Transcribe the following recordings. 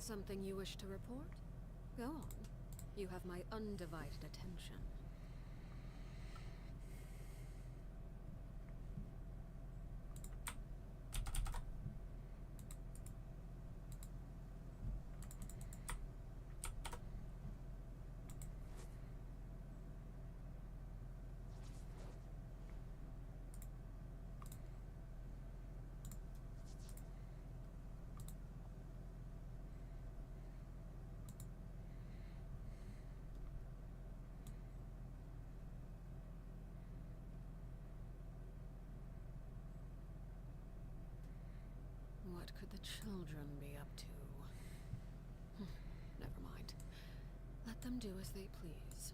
Something you wish to report? Go on. You have my undivided attention. What could the children be up to? Never mind. Let them do as they please.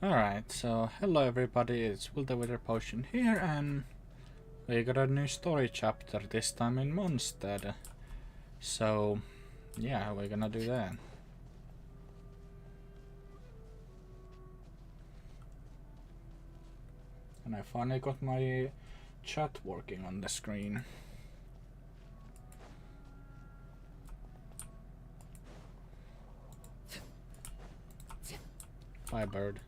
Alright, so hello everybody, it's Will the Wither Potion here, and we got a new story chapter, this time in Mondstadt. So, yeah, we're gonna do that. And I finally got my chat working on the screen. Bye, bird.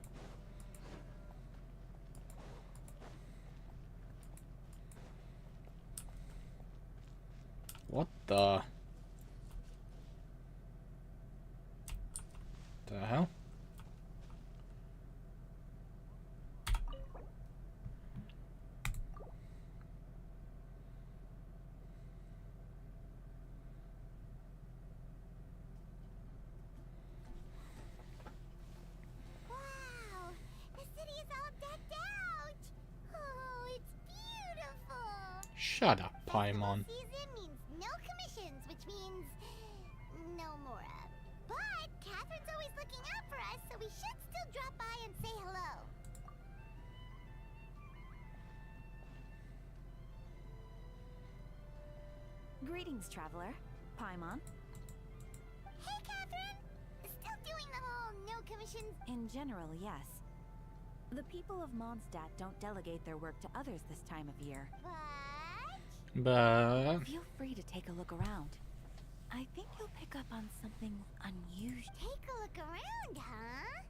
What the hell? Wow! The city is all decked out! Oh, it's beautiful! Shut up, Paimon. Season means no commissions, which means no Mora. But Catherine's always looking out for us, so we should still drop by and say hello. Greetings, traveler. Paimon. Hey, Catherine! Still doing the whole no commissions? In general, yes. The people of Mondstadt don't delegate their work to others this time of year. But Feel free to take a look around. I think you'll pick up on something unusual. Take a look around, huh?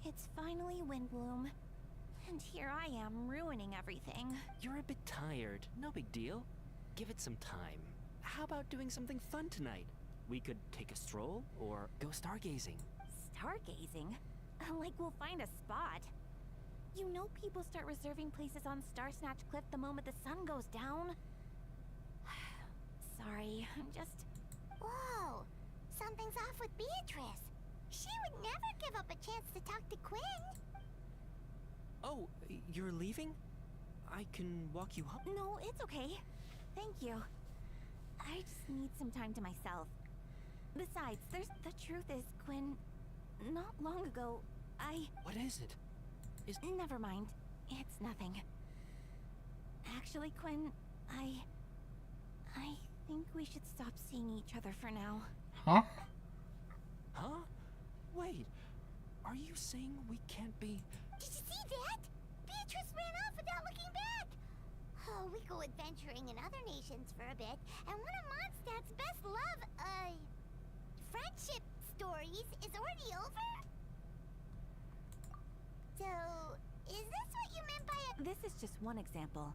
It's finally Windbloom. And here I am ruining everything. You're a bit tired. No big deal. Give it some time. How about doing something fun tonight? We could take a stroll or go stargazing. Stargazing? Like we'll find a spot. You know people start reserving places on Star Snatch Cliff the moment the sun goes down. Sorry, I'm just... Whoa! Something's off with Beatrice. She would never give up a chance to talk to Quinn. Oh, you're leaving? I can walk you home. No, it's okay. Thank you. I just need some time to myself. Besides, the truth is, Quinn, not long ago, What is it? Never mind. It's nothing. Actually, Quinn, I think we should stop seeing each other for now. Huh? Huh? Wait, are you saying we can't be... Did you see that? Beatrice ran off without looking back. Oh, we go adventuring in other nations for a bit, and one of Mondstadt's best friendship stories is already over? So, is this what you meant by a... This is just one example.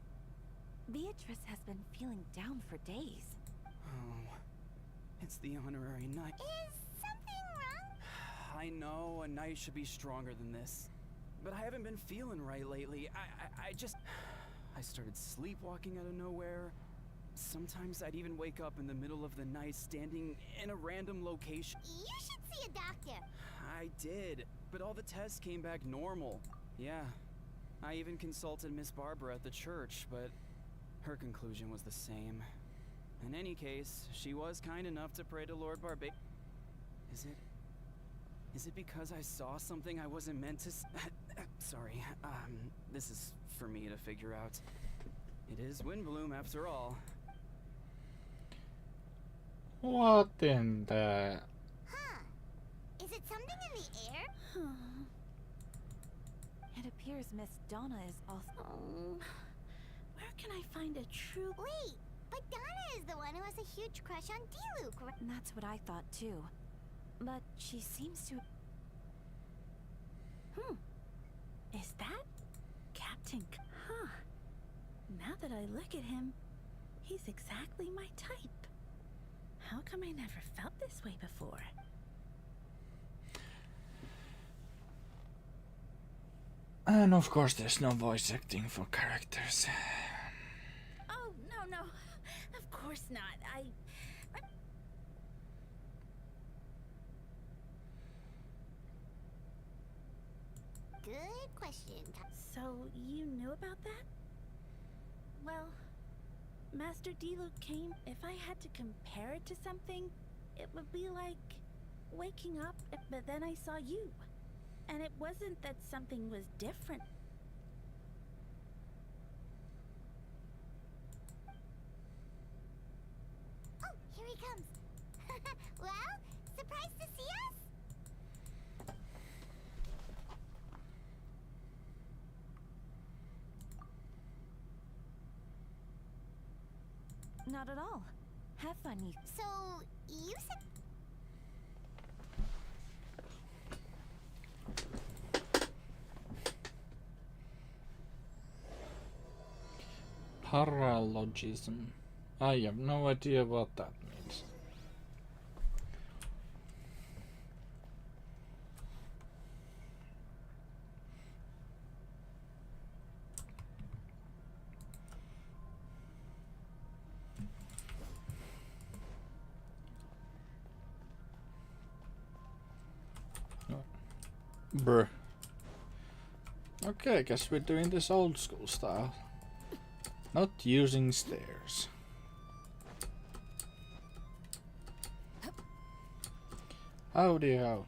Beatrice has been feeling down for days. Oh, it's the honorary knight. Is something wrong? I know a knight should be stronger than this, but I haven't been feeling right lately. I started sleepwalking out of nowhere. Sometimes I'd even wake up in the middle of the night standing in a random location. You should see a doctor. I did, but all the tests came back normal. Yeah, I even consulted Miss Barbara at the church, but her conclusion was the same. In any case, she was kind enough to pray to Lord Barba... Is it because I saw something I wasn't meant to Sorry, this is for me to figure out. It is Windbloom after all. What in the... Huh. Is it something in the air? It appears Miss Donna is also... Where can I find a true... Wait, but Donna is the one who has a huge crush on Diluc, right? And that's what I thought too. But she seems to... Is that Captain... Huh. Now that I look at him, he's exactly my type. How come I never felt this way before? And of course there's no voice acting for characters. Oh, no. Of course not. Good question. So, you knew about that? Well, Master Diluc came. If I had to compare it to something, it would be like waking up, but then I saw you. And it wasn't that something was different. Oh, here he comes. Well, surprised to see us? Not at all. Have fun, you... So, you said... Paralogism. I have no idea what that means. Bruh. Okay, guess we're doing this old school style. Not using stairs. Howdy ho.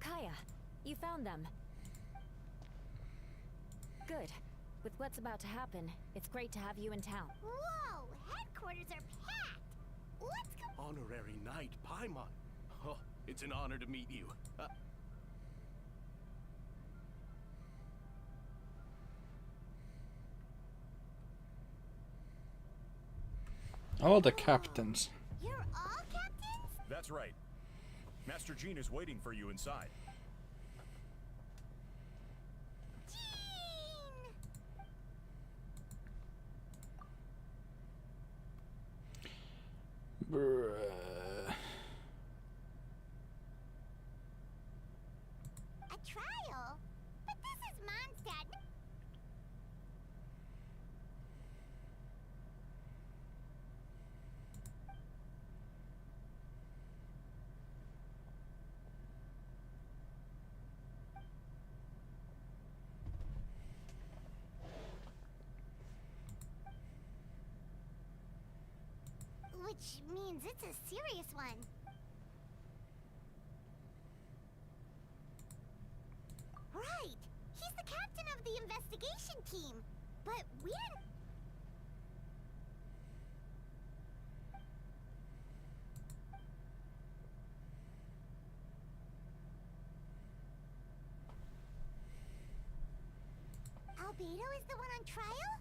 Kaya, you found them. Good. With what's about to happen, it's great to have you in town. Whoa, headquarters are packed. What's going... Honorary Knight Paimon. Oh, it's an honor to meet you. All the captains. You're all captains? That's right. Master Jean is waiting for you inside. Jean! Bruh. A trial? But this is Mondstadt. Which means it's a serious one. Right! He's the captain of the investigation team. But we didn't... Albedo is the one on trial?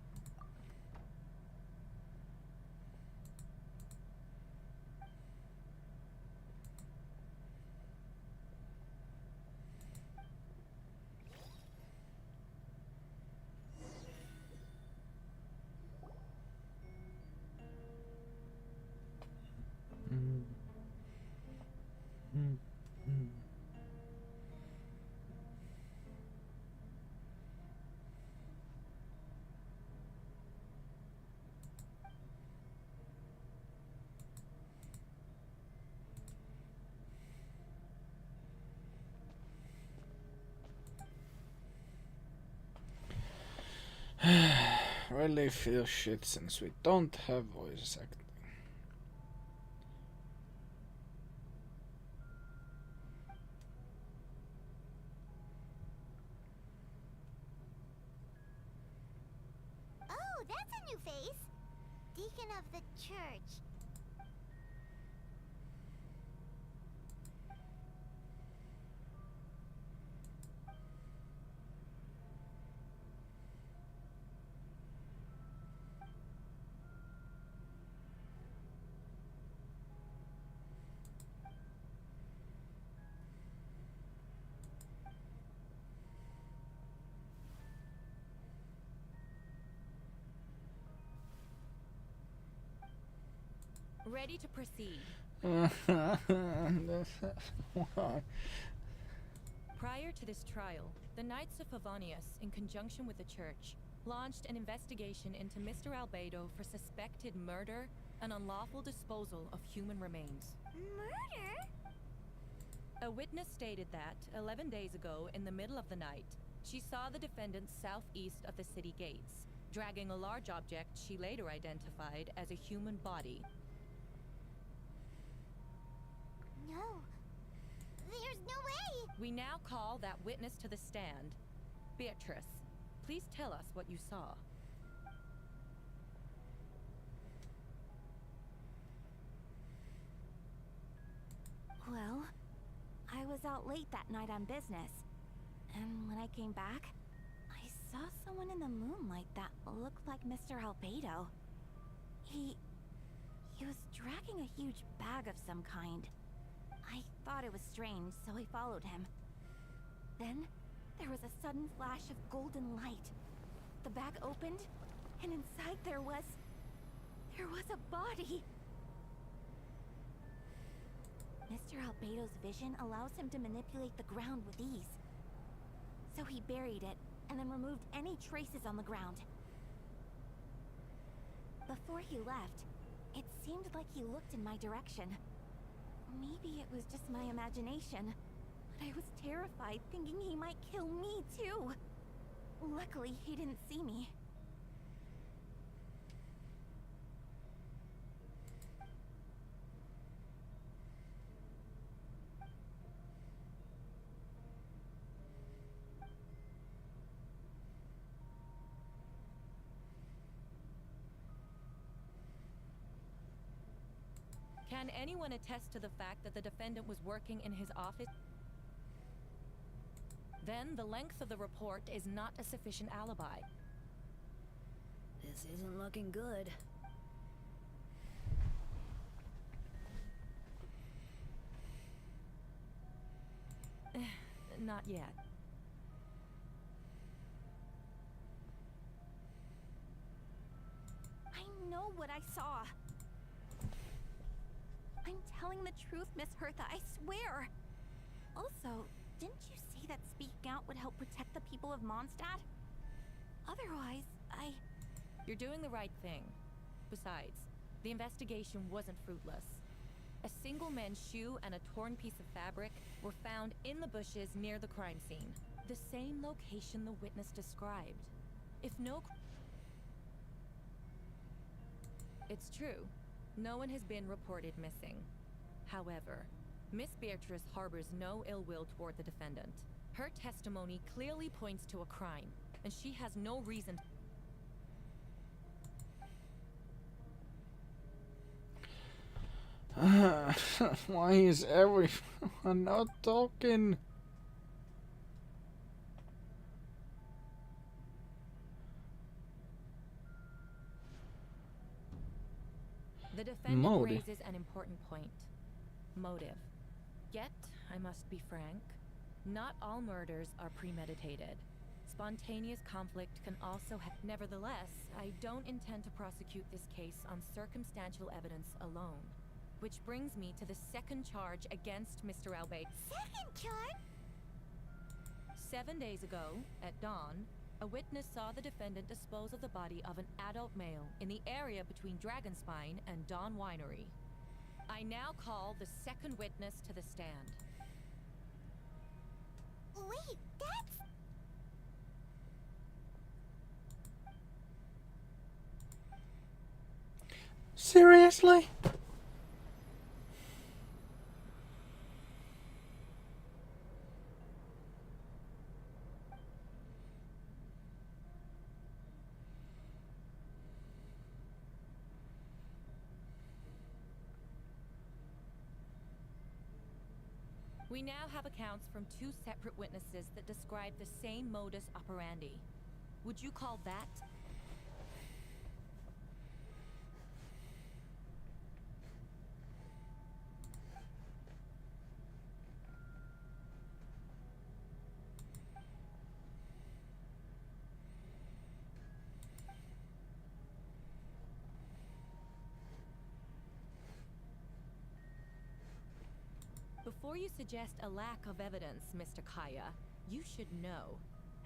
Really feel shit since we don't have voice acting. Oh, that's a new face. Deacon of the church. Ready to proceed. Prior to this trial, the Knights of Favonius, in conjunction with the church, launched an investigation into Mr. Albedo for suspected murder and unlawful disposal of human remains. Murder? A witness stated that, 11 days ago, in the middle of the night, she saw the defendant southeast of the city gates, dragging a large object she later identified as a human body. No. There's no way! We now call that witness to the stand. Beatrice, please tell us what you saw. Well, I was out late that night on business. And when I came back, I saw someone in the moonlight that looked like Mr. Albedo. He was dragging a huge bag of some kind. I thought it was strange, so I followed him. Then, there was a sudden flash of golden light. The bag opened, and inside there was a body! Mr. Albedo's vision allows him to manipulate the ground with ease. So he buried it, and then removed any traces on the ground. Before he left, it seemed like he looked in my direction. Maybe it was just my imagination, but I was terrified thinking he might kill me too. Luckily, he didn't see me. Can anyone attest to the fact that the defendant was working in his office? Then the length of the report is not a sufficient alibi. This isn't looking good. Not yet. I know what I saw. I'm telling the truth, Miss Hertha, I swear. Also, didn't you say that speaking out would help protect the people of Mondstadt? Otherwise, You're doing the right thing. Besides, the investigation wasn't fruitless. A single man's shoe and a torn piece of fabric were found in the bushes near the crime scene. The same location the witness described. If no... It's true. No one has been reported missing. However, Miss Beatrice harbors no ill will toward the defendant. Her testimony clearly points to a crime, and she has no reason Why is everyone not talking? The defendant Mode. raises an important point. Motive. Yet, I must be frank, not all murders are premeditated. Spontaneous conflict can also have. Nevertheless, I don't intend to prosecute this case on circumstantial evidence alone. Which brings me to the second charge against Mr. Albedo. Second charge? 7 days ago, at dawn, a witness saw the defendant dispose of the body of an adult male in the area between Dragonspine and Dawn Winery. I now call the second witness to the stand. Wait, that's... Seriously? We now have accounts from 2 separate witnesses that describe the same modus operandi. Would you call that? Before you suggest a lack of evidence, Mr. Kaya, you should know.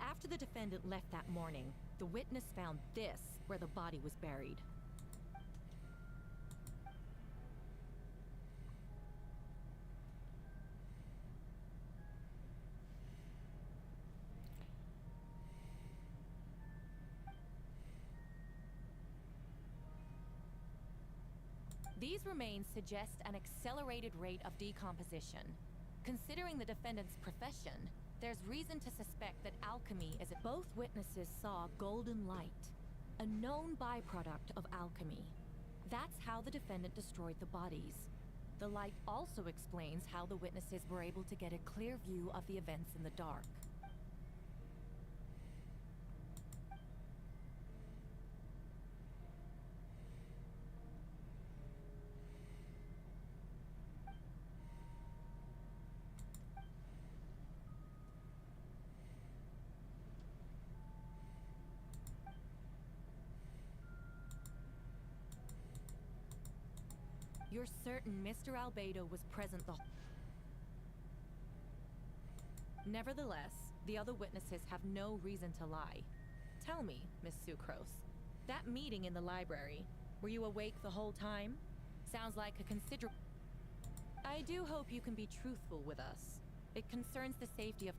After the defendant left that morning, the witness found this where the body was buried. These remains suggest an accelerated rate of decomposition. Considering the defendant's profession, there's reason to suspect that alchemy is it. Both witnesses saw golden light, a known byproduct of alchemy. That's how the defendant destroyed the bodies. The light also explains how the witnesses were able to get a clear view of the events in the dark. You're certain Mr. Albedo was present the... Nevertheless, the other witnesses have no reason to lie. Tell me, Miss Sucrose, that meeting in the library, were you awake the whole time? Sounds like a considerable... I do hope you can be truthful with us. It concerns the safety of...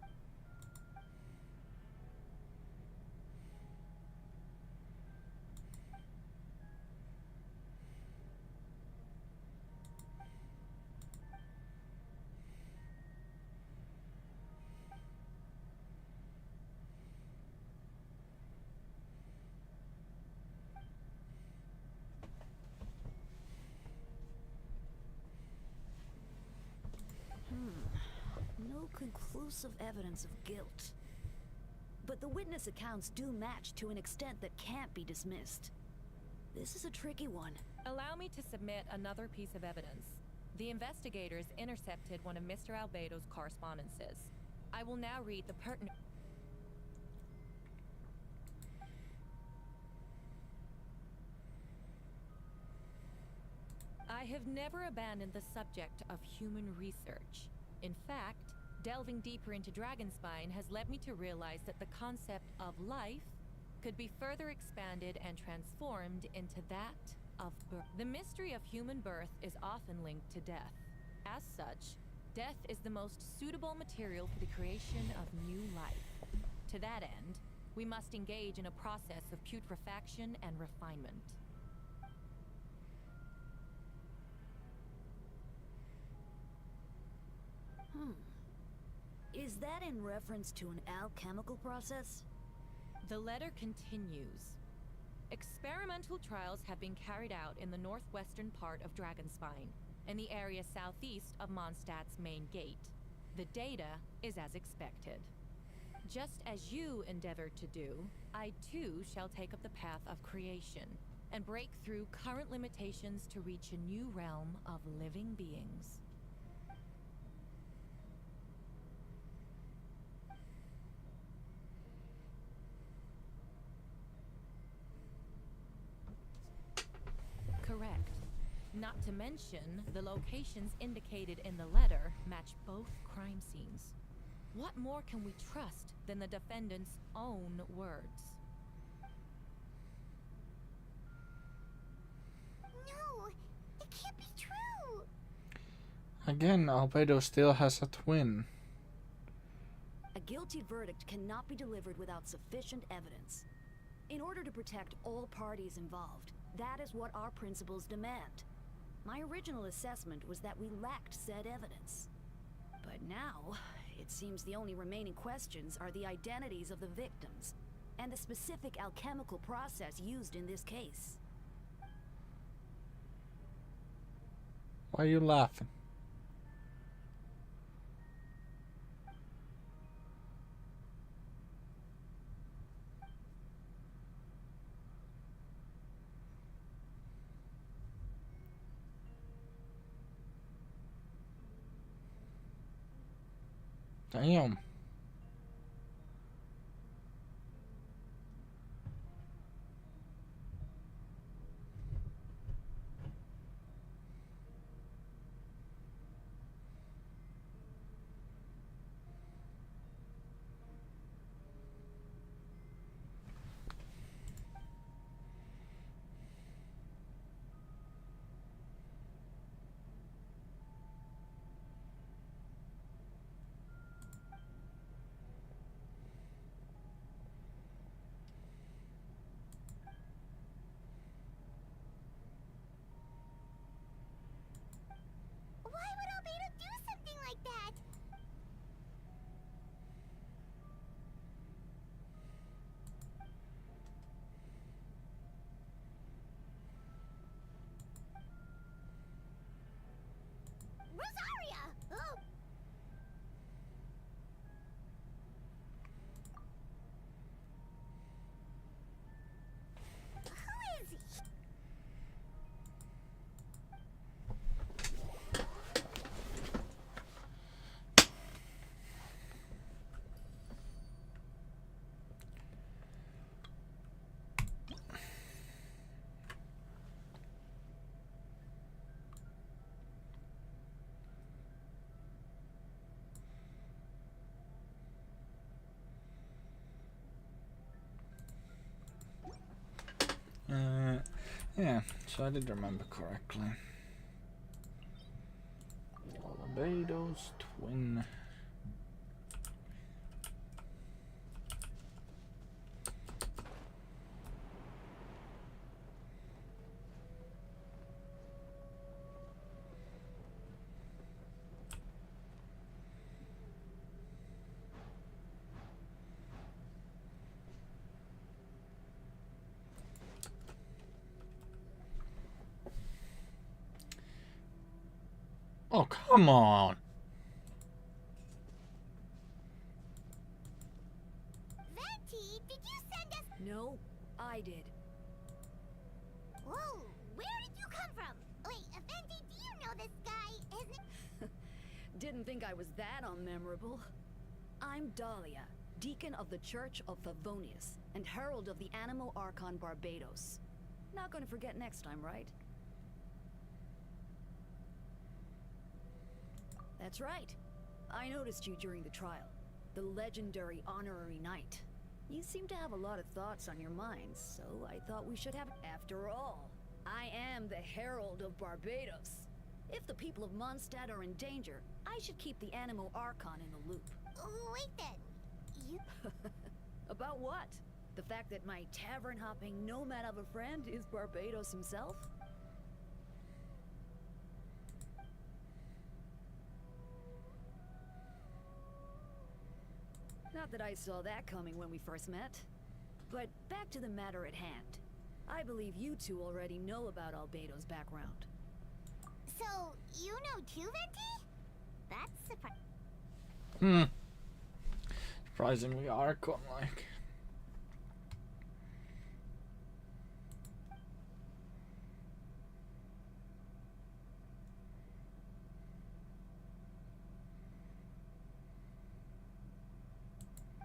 No conclusive evidence of guilt. But the witness accounts do match to an extent that can't be dismissed. This is a tricky one. Allow me to submit another piece of evidence. The investigators intercepted one of Mr. Albedo's correspondences. I will now read the pertinent... I have never abandoned the subject of human research. In fact, delving deeper into Dragonspine has led me to realize that the concept of life could be further expanded and transformed into that of birth. The mystery of human birth is often linked to death. As such, death is the most suitable material for the creation of new life. To that end, we must engage in a process of putrefaction and refinement. Is that in reference to an alchemical process? The letter continues. Experimental trials have been carried out in the northwestern part of Dragonspine, in the area southeast of Mondstadt's main gate. The data is as expected. Just as you endeavored to do, I too shall take up the path of creation, and break through current limitations to reach a new realm of living beings. Correct. Not to mention, the locations indicated in the letter match both crime scenes. What more can we trust than the defendant's own words? No, it can't be true. Again, Albedo still has a twin. A guilty verdict cannot be delivered without sufficient evidence. In order to protect all parties involved, that is what our principles demand. My original assessment was that we lacked said evidence. But now, it seems the only remaining questions are the identities of the victims, and the specific alchemical process used in this case. Why are you laughing? Damn. Why would Albedo do something like that? Rosaria! Oh! Who is he? Yeah, so I did remember correctly. Albedo's twin. Oh, come on! Venti, did you send us? No, I did. Whoa, where did you come from? Wait, Venti, do you know this guy? Isn't Didn't think I was that unmemorable. I'm Dahlia, Deacon of the Church of Favonius, and Herald of the Animo Archon Barbados. Not gonna forget next time, right? That's right. I noticed you during the trial. The legendary honorary knight. You seem to have a lot of thoughts on your mind, so I thought we should have... After all, I am the Herald of Barbados. If the people of Mondstadt are in danger, I should keep the Animo Archon in the loop. Wait then. You... About what? The fact that my tavern-hopping nomad of a friend is Barbados himself? Not that I saw that coming when we first met. But back to the matter at hand. I believe you two already know about Albedo's background. So, you know too, Venti? That's surprising. Surprisingly Archon-like.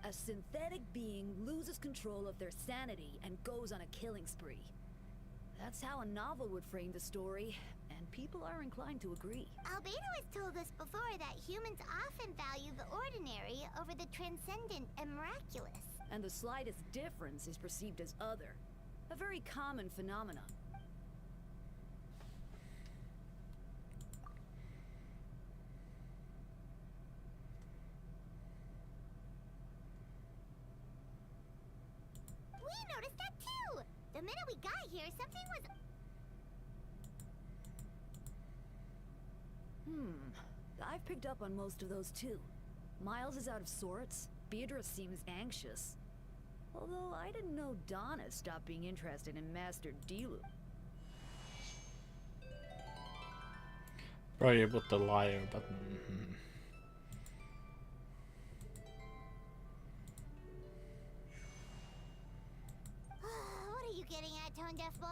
A synthetic being loses control of their sanity and goes on a killing spree. That's how a novel would frame the story, and people are inclined to agree. Albedo has told us before that humans often value the ordinary over the transcendent and miraculous. And the slightest difference is perceived as other. A very common phenomenon. We noticed that too! The minute we got here, something was... I've picked up on most of those too. Miles is out of sorts. Beatrice seems anxious. Although I didn't know Donna stopped being interested in Master Dilu. Probably put the liar button. What are you getting at, Tone Deaf Boy?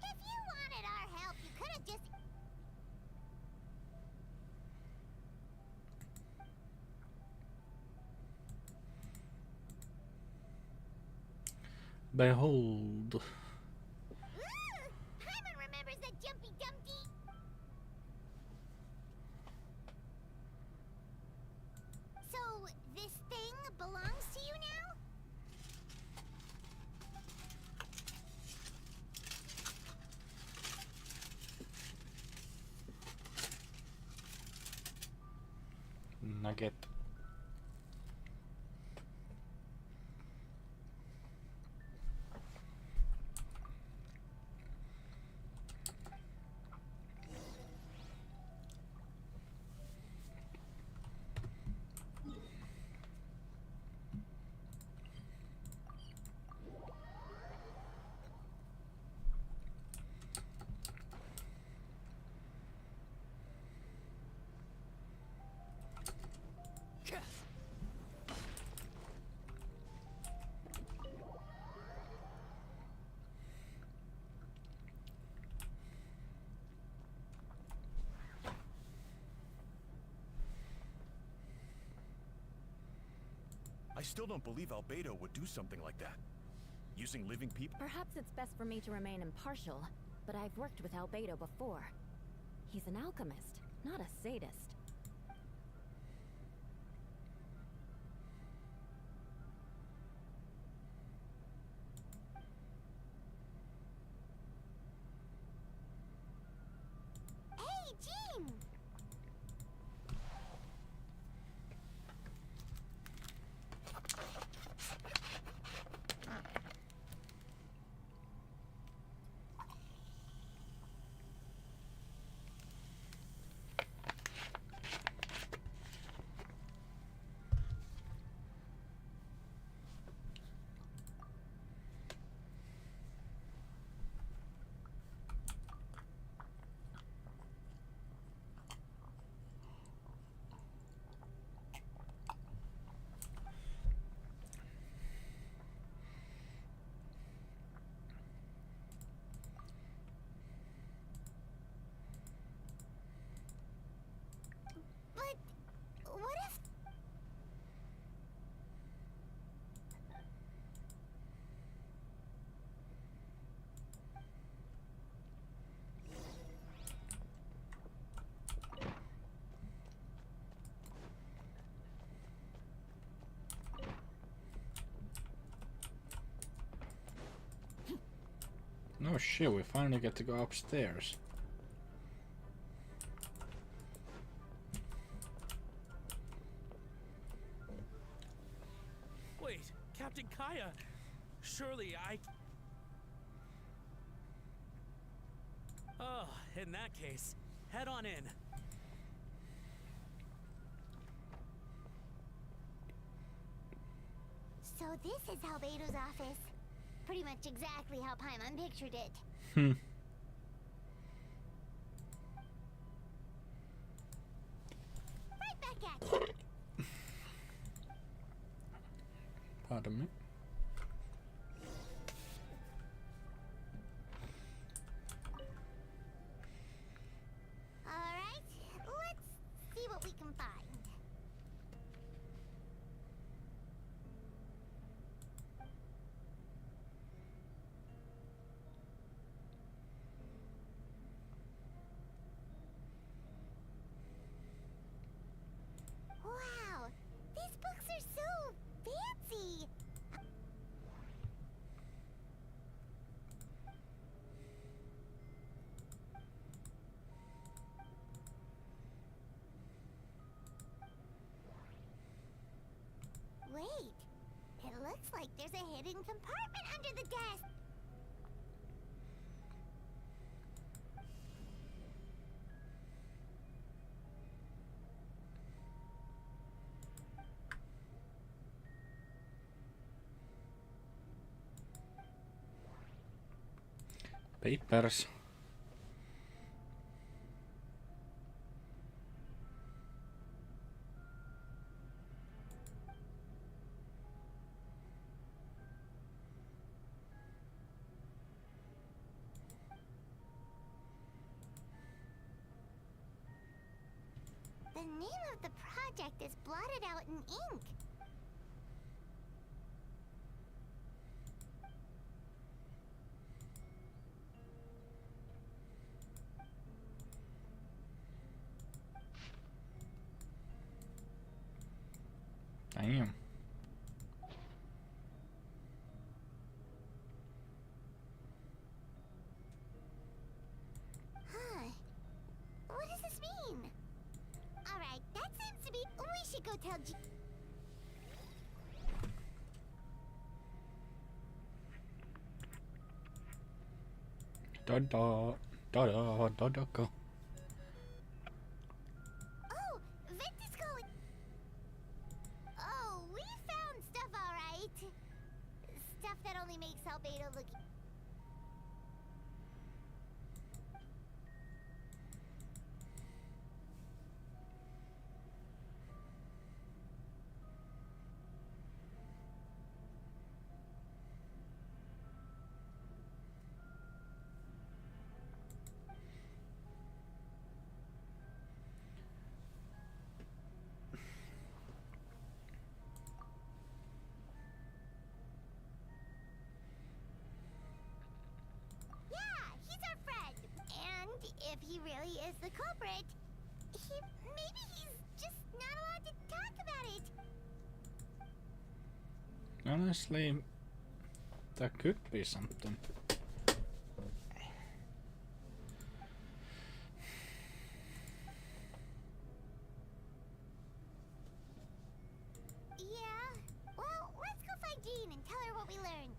If you wanted our help, you could have just... Behold. Ooh, Paimon remembers that Jumpy Dumpty. So, this thing belongs to you now? Nugget. I still don't believe Albedo would do something like that. Using living people? Perhaps it's best for me to remain impartial, but I've worked with Albedo before. He's an alchemist, not a sadist. Hey, Jean! But what if... No shit, we finally get to go upstairs. Wait, Surely I... Oh, in that case, head on in. So this is Albedo's office. Pretty much exactly how Paimon pictured it. Right back at you. Pardon me. Alright, let's see what we can find. Wow, these books are so fancy. Wait, it looks like there's a hidden compartment under the desk. Papers. The name of the project is blotted out in ink. Damn. Huh. What does this mean? Alright, that seems to be... We should go tell G... Da da da da da da go. Oh, Vent is calling... Oh, we found stuff alright. Stuff that only makes Albedo look... If he really is the culprit, maybe he's just not allowed to talk about it. Honestly, that could be something. Yeah, well, let's go find Jean and tell her what we learned.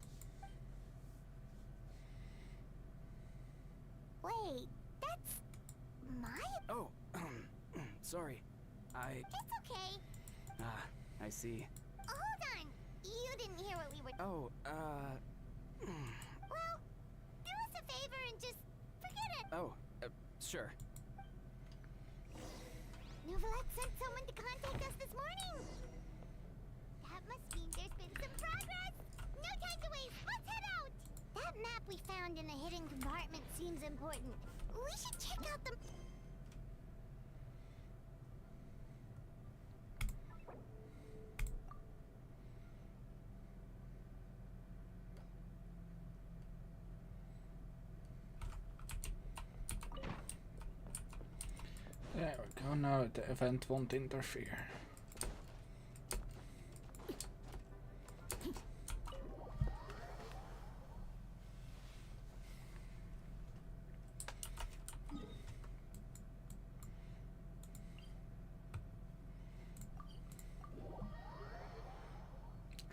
Wait, that's my... Oh, sorry. It's okay. Ah, I see. Hold on. You didn't hear what we were... Oh, Well, do us a favor and just forget it. Oh, sure. Novelette sent someone to contact us this morning. That must mean there's been some progress. No time to waste. Let's head out. That map we found in the hidden compartment seems important. We should check out the... There we go, now the event won't interfere.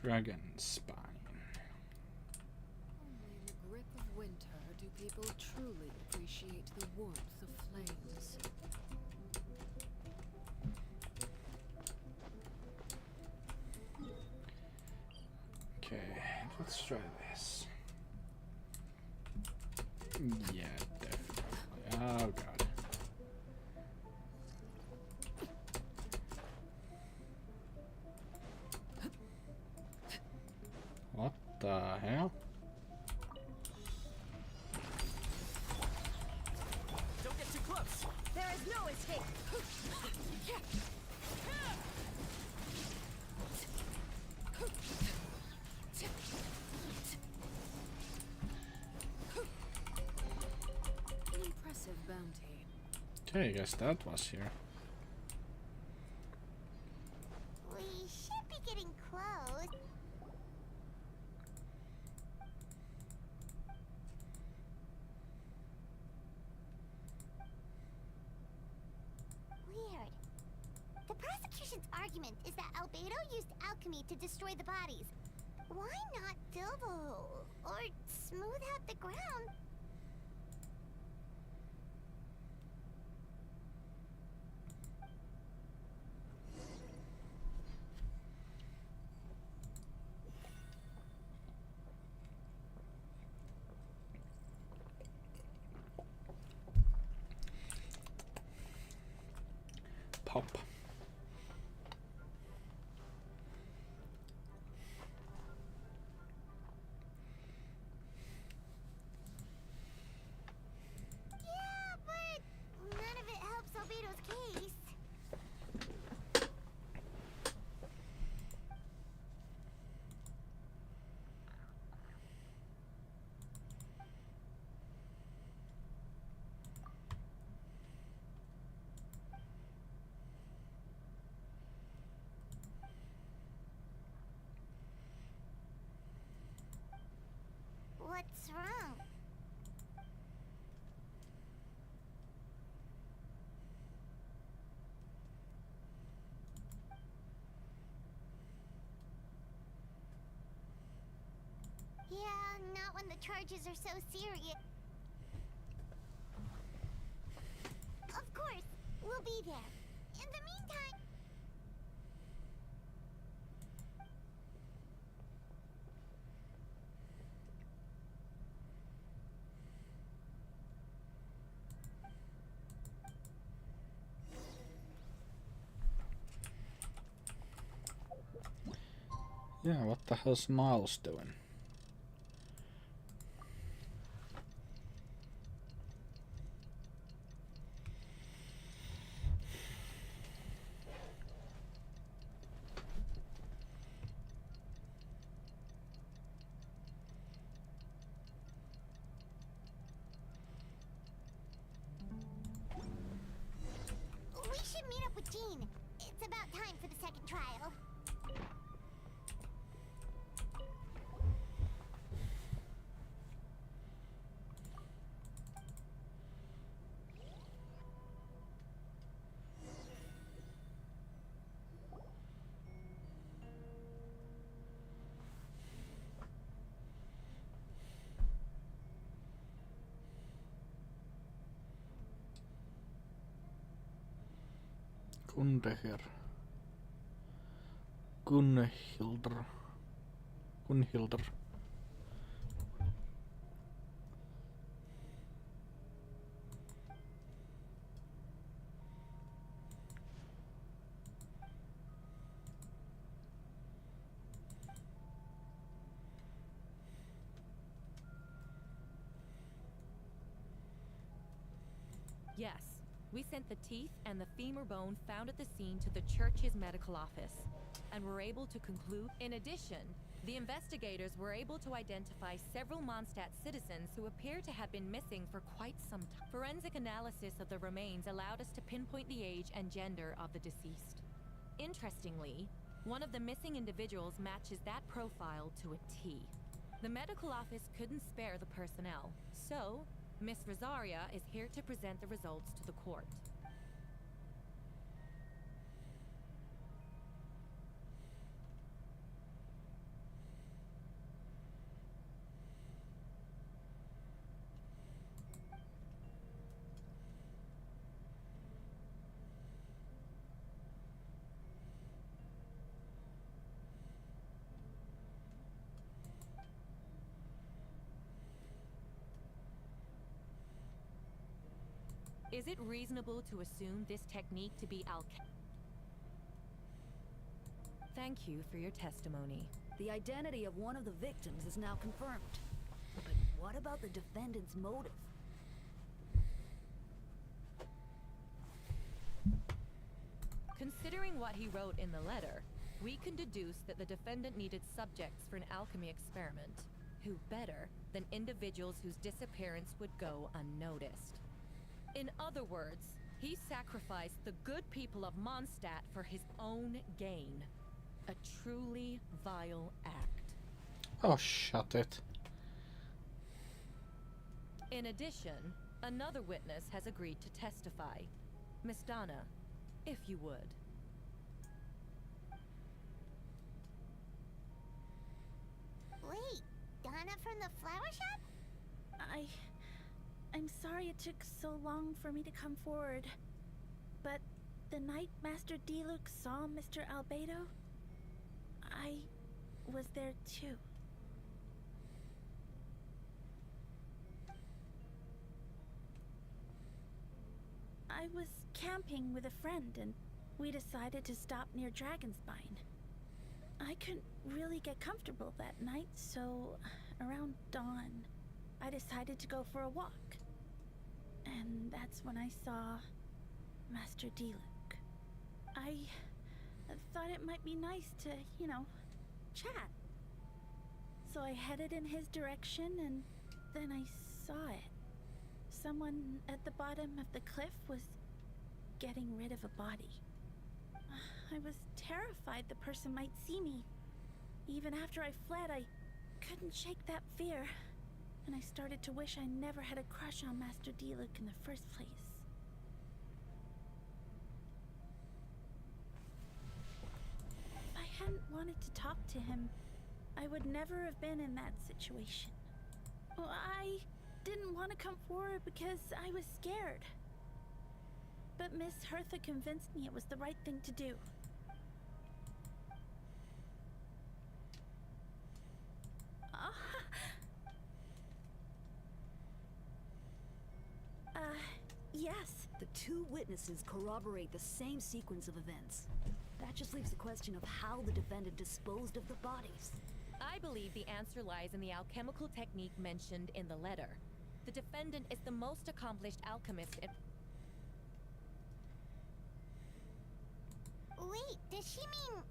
Dragon Spine. people truly appreciate the warmth of flames. Okay, let's try this. Yeah, definitely. Oh god. What the hell? Don't get too close. There is no escape. An impressive bounty. Okay, I guess that was here. We should be getting close. Weird. The prosecution's argument is that Albedo used alchemy to destroy the bodies. Why not double or smooth out the ground? Pop. Yeah, but none of it helps Albedo's case. What's wrong? Yeah, not when the charges are so serious. Of course, we'll be there. In the meantime... Yeah, what the hell's Miles doing? We should meet up with Jean. It's about time for the second trial. Gundeher. Gunhildr. Gunhildr. Yes, we sent the teeth and the femur bone found at the scene to the church's medical office, and were able to conclude. In addition, the investigators were able to identify several Mondstadt citizens who appear to have been missing for quite some time. Forensic analysis of the remains allowed us to pinpoint the age and gender of the deceased. Interestingly, one of the missing individuals matches that profile to a T. The medical office couldn't spare the personnel, so Miss Rosaria is here to present the results to the court. Is it reasonable to assume this technique to be Thank you for your testimony. The identity of one of the victims is now confirmed. But what about the defendant's motive? Considering what he wrote in the letter, we can deduce that the defendant needed subjects for an alchemy experiment. Who better than individuals whose disappearance would go unnoticed? In other words, he sacrificed the good people of Mondstadt for his own gain. A truly vile act. Oh, shut it. In addition, another witness has agreed to testify. Miss Donna, if you would. Wait, Donna from the flower shop? I'm sorry it took so long for me to come forward. But the night Master Diluc saw Mr. Albedo, I was there too. I was camping with a friend and we decided to stop near Dragonspine. I couldn't really get comfortable that night, so around dawn, I decided to go for a walk. And that's when I saw Master Diluc. I thought it might be nice to, chat. So I headed in his direction and then I saw it. Someone at the bottom of the cliff was getting rid of a body. I was terrified the person might see me. Even after I fled, I couldn't shake that fear. And I started to wish I never had a crush on Master Diluc in the first place. If I hadn't wanted to talk to him, I would never have been in that situation. Well, I didn't want to come forward because I was scared. But Miss Hertha convinced me it was the right thing to do. Yes. The two witnesses corroborate the same sequence of events. That just leaves the question of how the defendant disposed of the bodies. I believe the answer lies in the alchemical technique mentioned in the letter. The defendant is the most accomplished alchemist in... Wait, does she mean...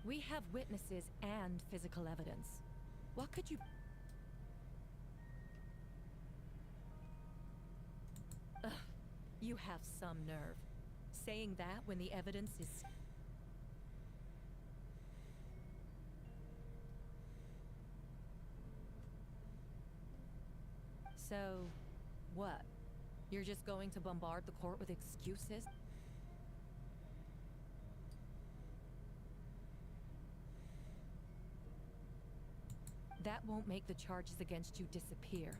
We have witnesses and physical evidence. What could you... Ugh, you have some nerve. Saying that when the evidence is... So, what? You're just going to bombard the court with excuses? That won't make the charges against you disappear.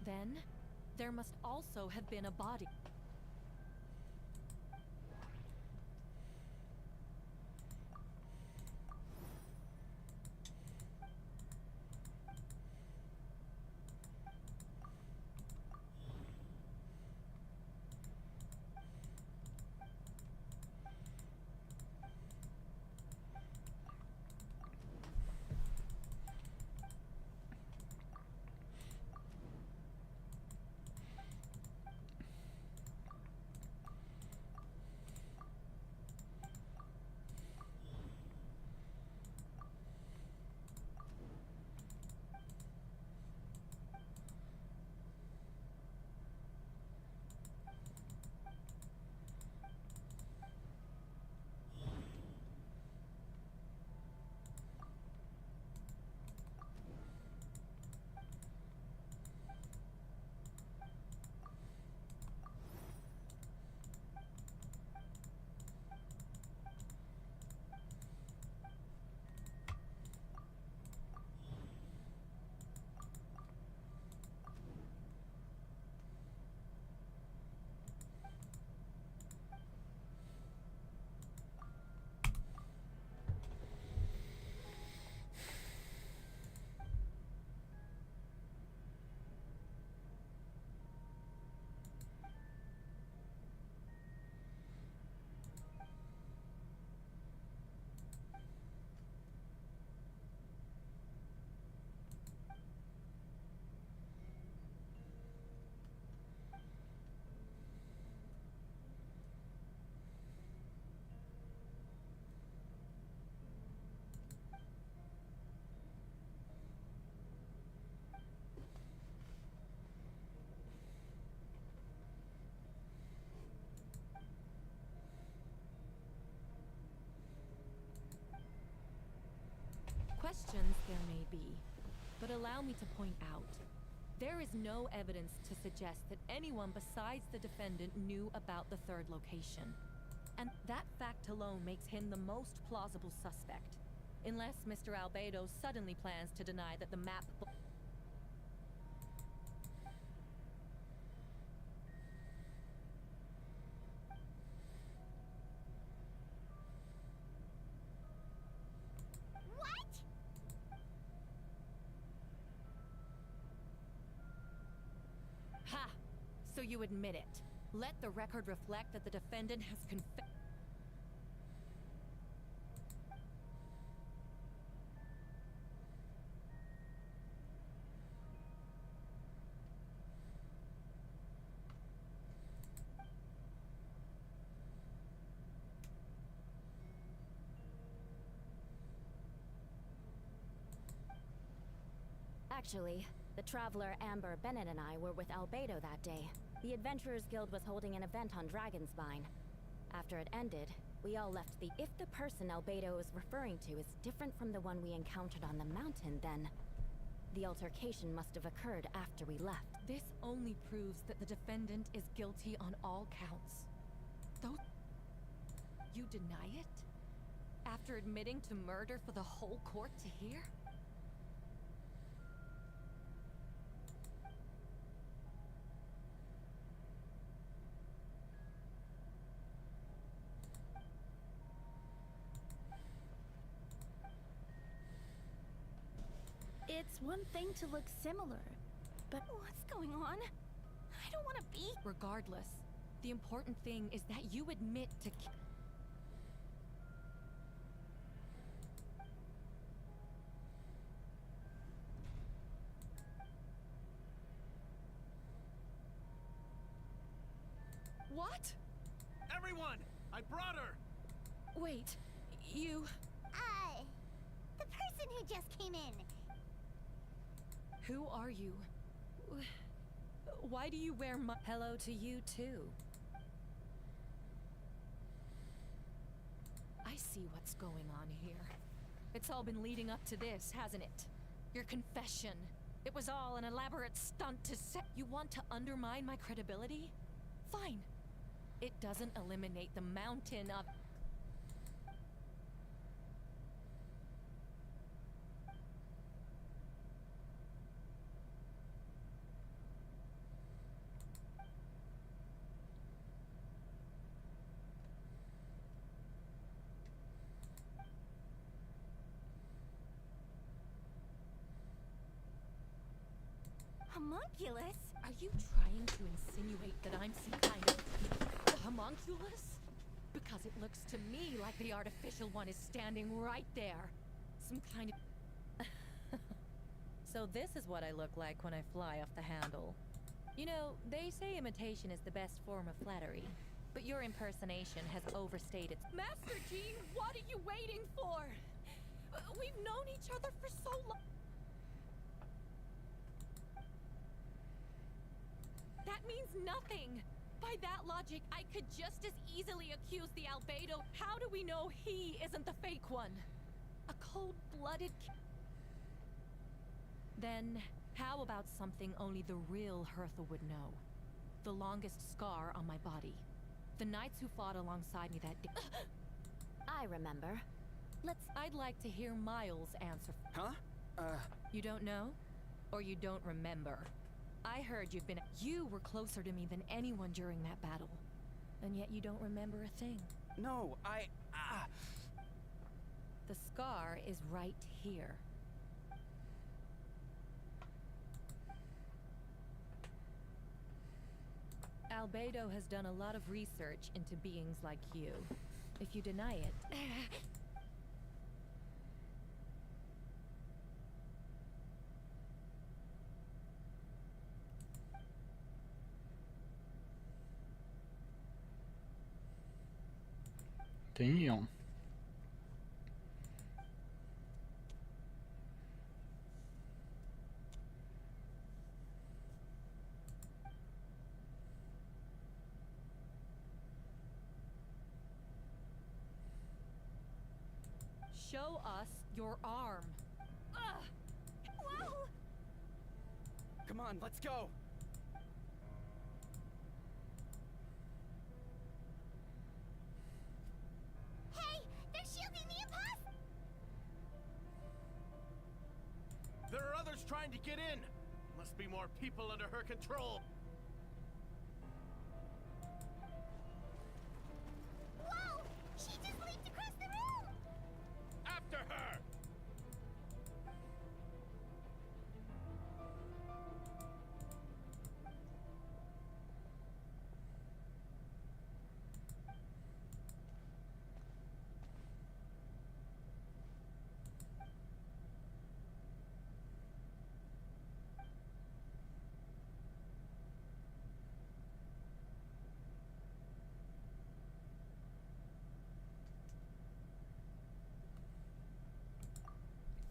Then, there must also have been a body. be. But allow me to point out, there is no evidence to suggest that anyone besides the defendant knew about the third location. And that fact alone makes him the most plausible suspect. Unless Mr. Albedo suddenly plans to deny that the map... What? Ha! So you admit it. Let the record reflect that the defendant has confessed. Actually, the traveler Amber Bennett and I were with Albedo that day. The Adventurers Guild was holding an event on Dragonspine. After it ended, we all left the... If the person Albedo is referring to is different from the one we encountered on the mountain, then... the altercation must have occurred after we left. This only proves that the defendant is guilty on all counts. Though... you deny it? After admitting to murder for the whole court to hear? It's one thing to look similar, but What's going on? I don't want to be... Regardless, the important thing is that you admit to... What? Everyone! I brought her! Wait, you... The person who just came in. Who are you? Why do you wear my... Hello to you, too. I see what's going on here. It's all been leading up to this, hasn't it? Your confession. It was all an elaborate stunt to set... You want to undermine my credibility? Fine. It doesn't eliminate the mountain of... Homunculus? Are you trying to insinuate that I'm some kind of homunculus? Because it looks to me like the artificial one is standing right there. Some kind of... So this is what I look like when I fly off the handle. You know, they say imitation is the best form of flattery. But your impersonation has overstayed its... Master Jean, what are you waiting for? We've known each other for so long. That means nothing! By that logic, I could just as easily accuse the Albedo. How do we know he isn't the fake one? A cold-blooded... Then, how about something only the real Hertha would know? The longest scar on my body. The knights who fought alongside me that day... I remember. I'd like to hear Miles answer. Huh? You don't know? Or you don't remember? I heard you'd been... You were closer to me than anyone during that battle. And yet you don't remember a thing. No, The scar is right here. Albedo has done a lot of research into beings like you. If you deny it... Damn. Show us your arm. Ugh! Come on, let's go. Hey, they're shielding the imposter! There are others trying to get in. Must be more people under her control. Whoa! She just leaped across the room! After her!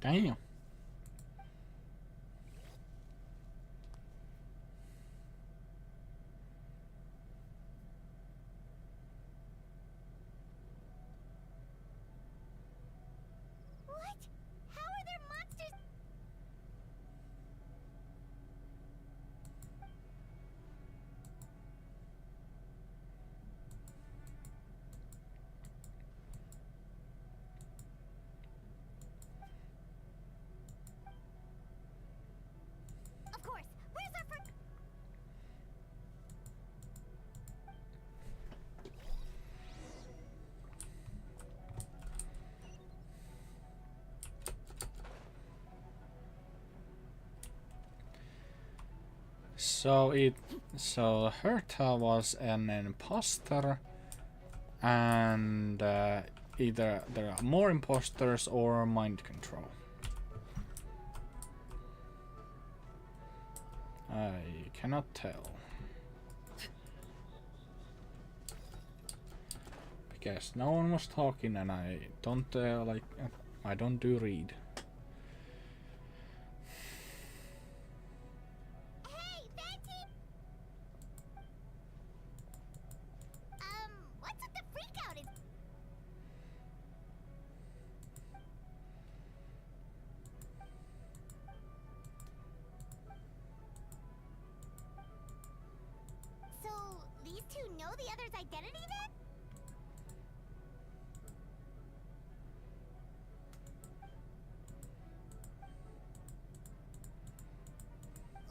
Damn. What? How are there monsters? Of course. Where's our friend? So Herta was an imposter, and either there are more imposters or mind control. I cannot tell. Because no one was talking and I don't I don't do read. Hey, Venti! What's with the freak out? So, these two know the other's identity then?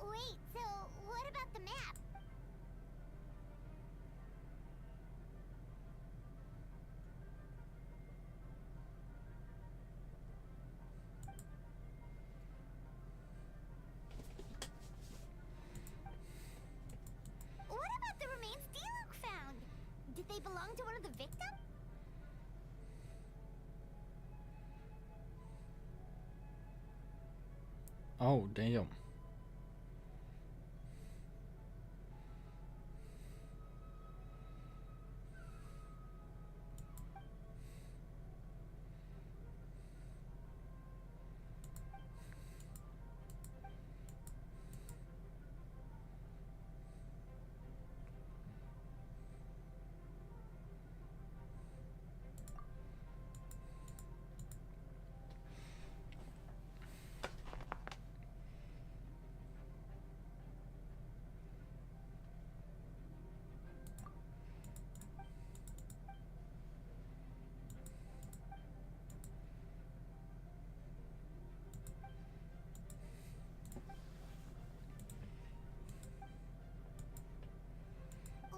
Wait, so what about the map? What about the remains D-Luke found? Did they belong to one of the victims? Oh damn.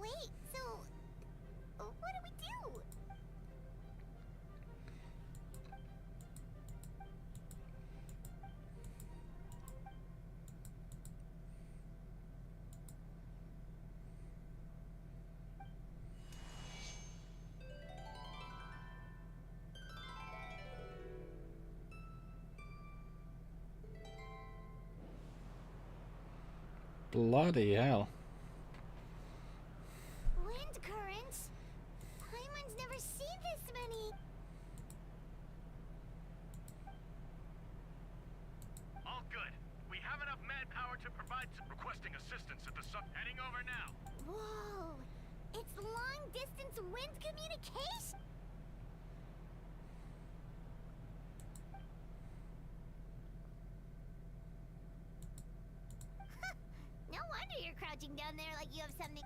Wait, so what do we do? Bloody hell. Wind currents? Paimon's never seen this many. All good. We have enough manpower to provide requesting assistance at the sub. Heading over now. Whoa! It's long-distance wind communication? crouching down there like you have something.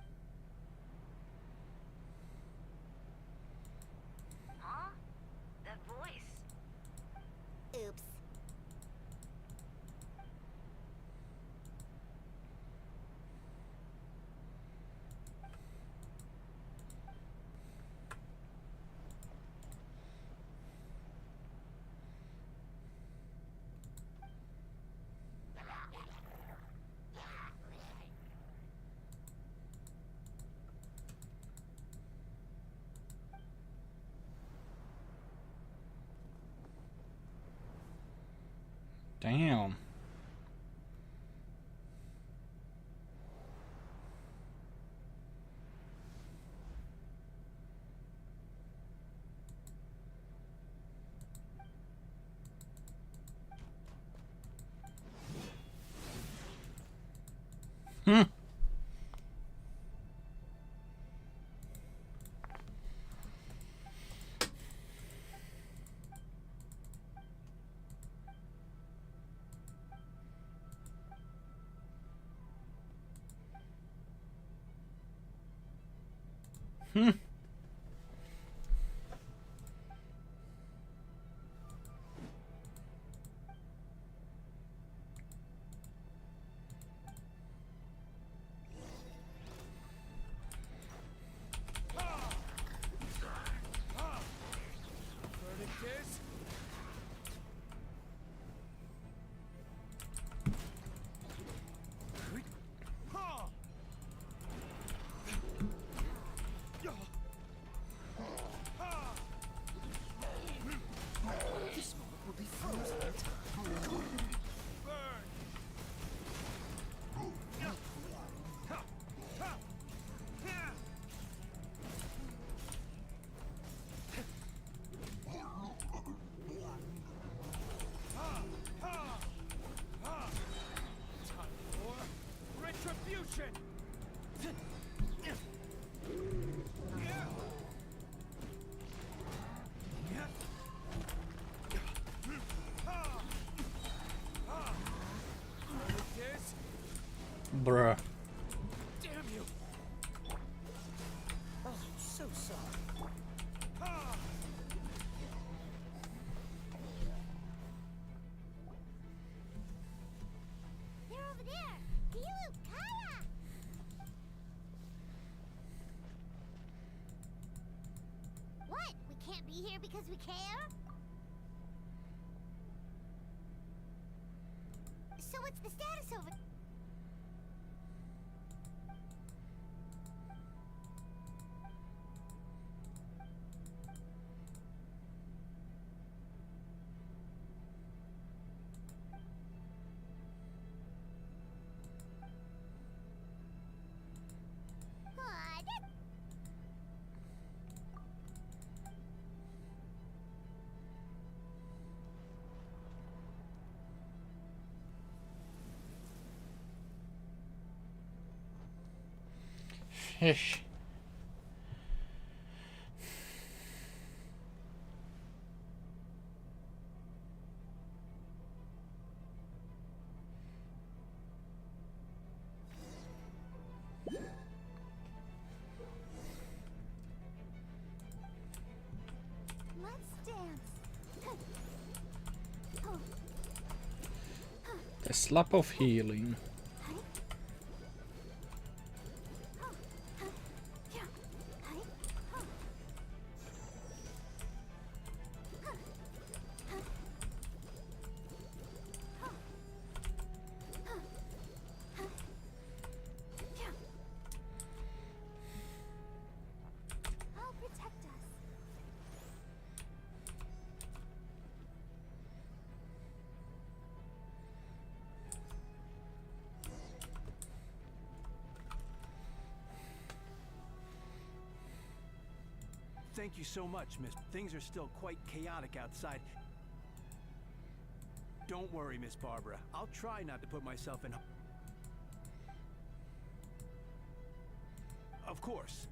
Huh? That voice. Oops. Damn. Hmm. Hmm. Verdict is... This moment will be frozen in time. Time for retribution! Verdict is... Bruh. Damn you! Oh, so sorry. They're over there! Dilu, Kara! What? We can't be here because we care? So what's the status over... Aw, that... Fish. Let's dance. The slap of healing. I'll protect us. Thank you so much, Miss. Things are still quite chaotic outside. Don't worry, Miss Barbara. I'll try not to put myself in... Of course.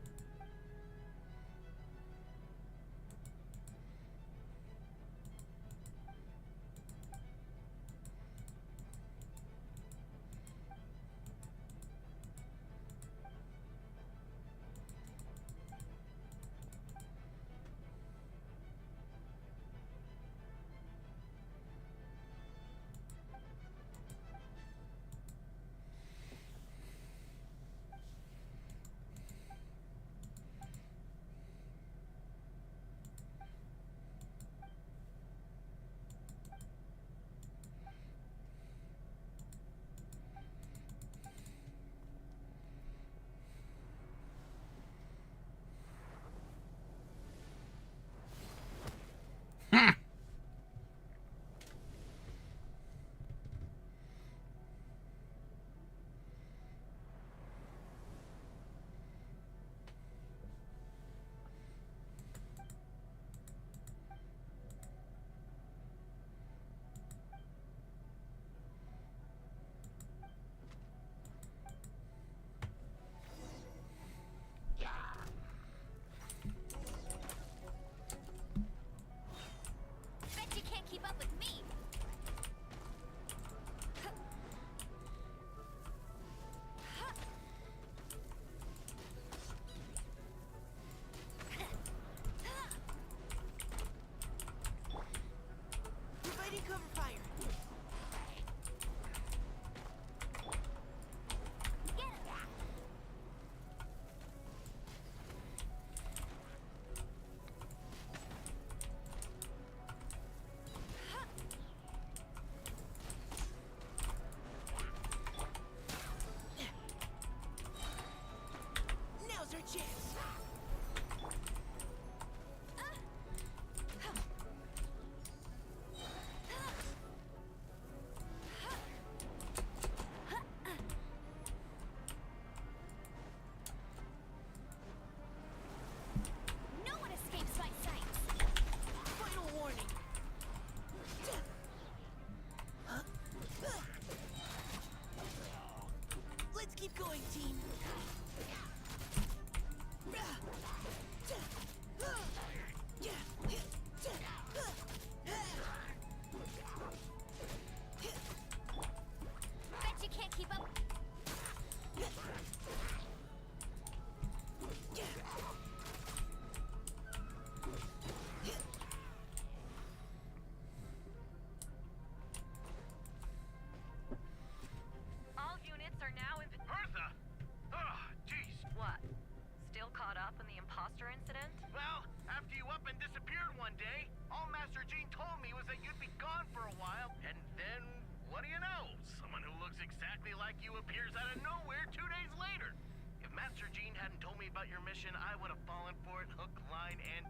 Jean told me was that you'd be gone for a while, and then, what do you know? Someone who looks exactly like you appears out of nowhere 2 days later. If Master Jean hadn't told me about your mission, I would have fallen for it hook, line, and...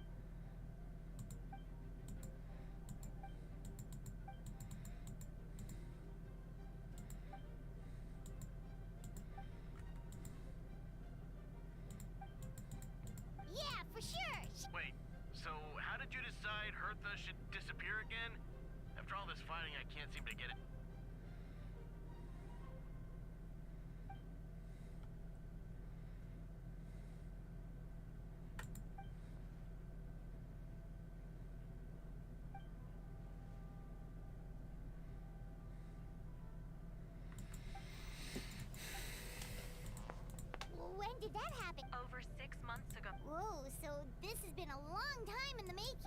Yeah, for sure. Wait, so how did you decide Hertha should disappear again? After all this fighting, I can't seem to get it. When did that happen? Over 6 months ago. Whoa, so this has been a long time in the making.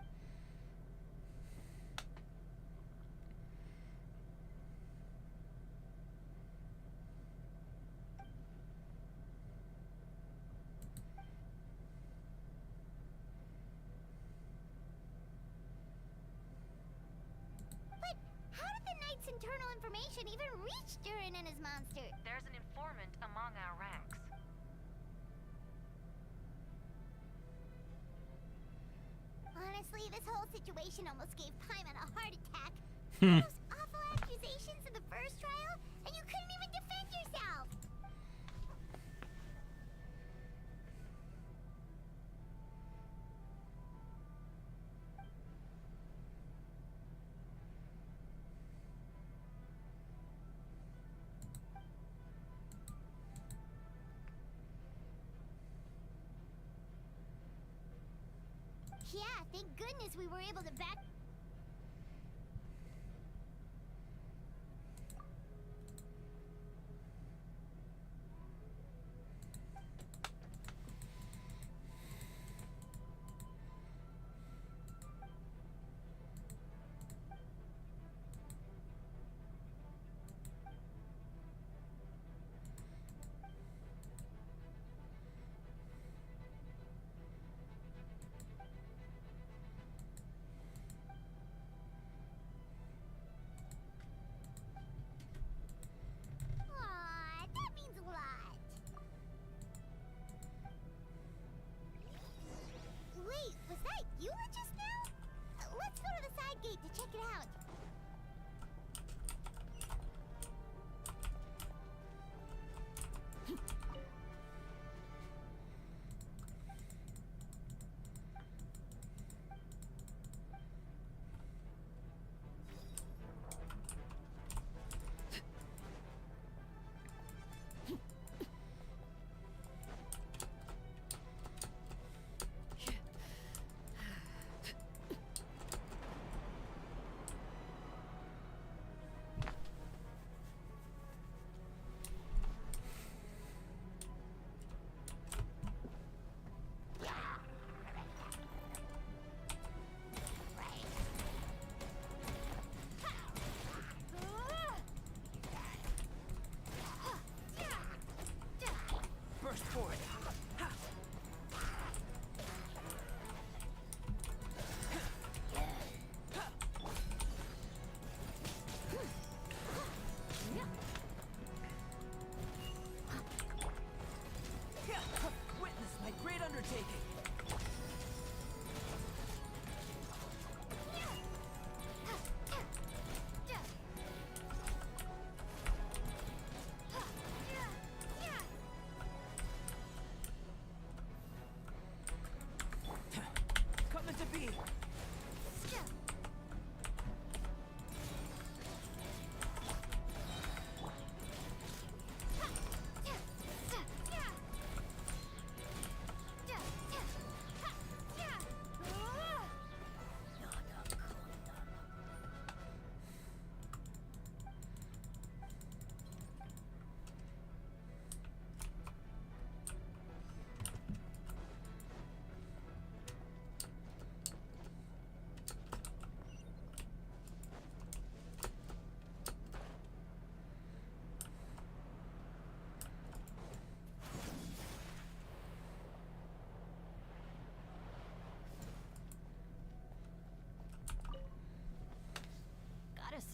But how did the Knight's internal information even reach Durin and his monster? There's an informant among our ranks. Honestly, this whole situation almost gave Paimon a heart attack. Those awful accusations in the first trial, and you couldn't even defend yourself! Yeah, thank goodness we were able to back... Aw, that means a lot. Wait, was that you just now? Let's go to the side gate to check it out.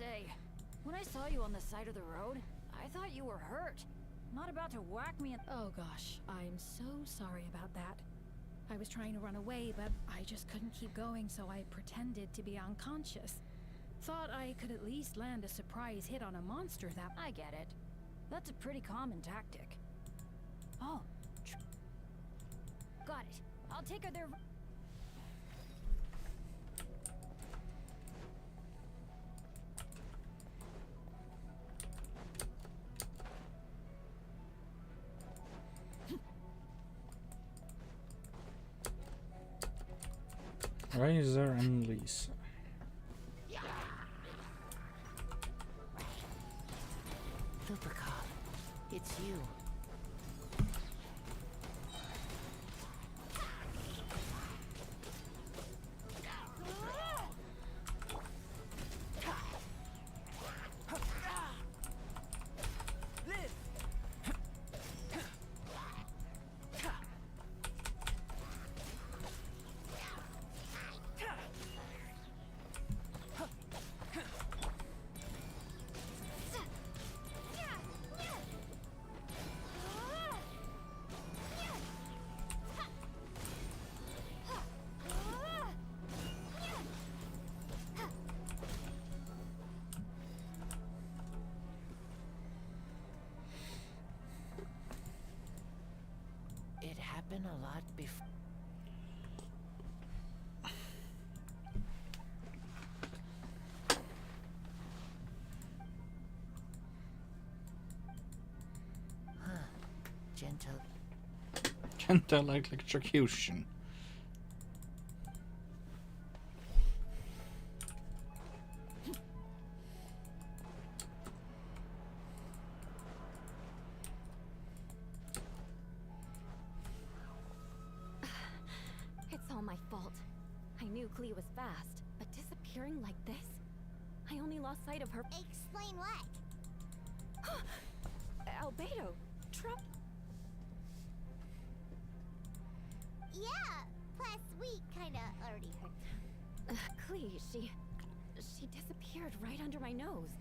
say, when I saw you on the side of the road, I thought you were hurt. Not about to whack me in— Oh gosh, I'm so sorry about that. I was trying to run away, but I just couldn't keep going, so I pretended to be unconscious. Thought I could at least land a surprise hit on a monster that— I get it. That's a pretty common tactic. Oh. Got it. I'll take her there. Razor and Lisa. Lupercal, it's you. It happened a lot before. Huh. Gentle electrocution. It's all my fault. I knew Clea was fast, but disappearing like this? I only lost sight of her— Explain what? Albedo! Trump— Yeah, plus we kinda already heard. Clea, she disappeared right under my nose.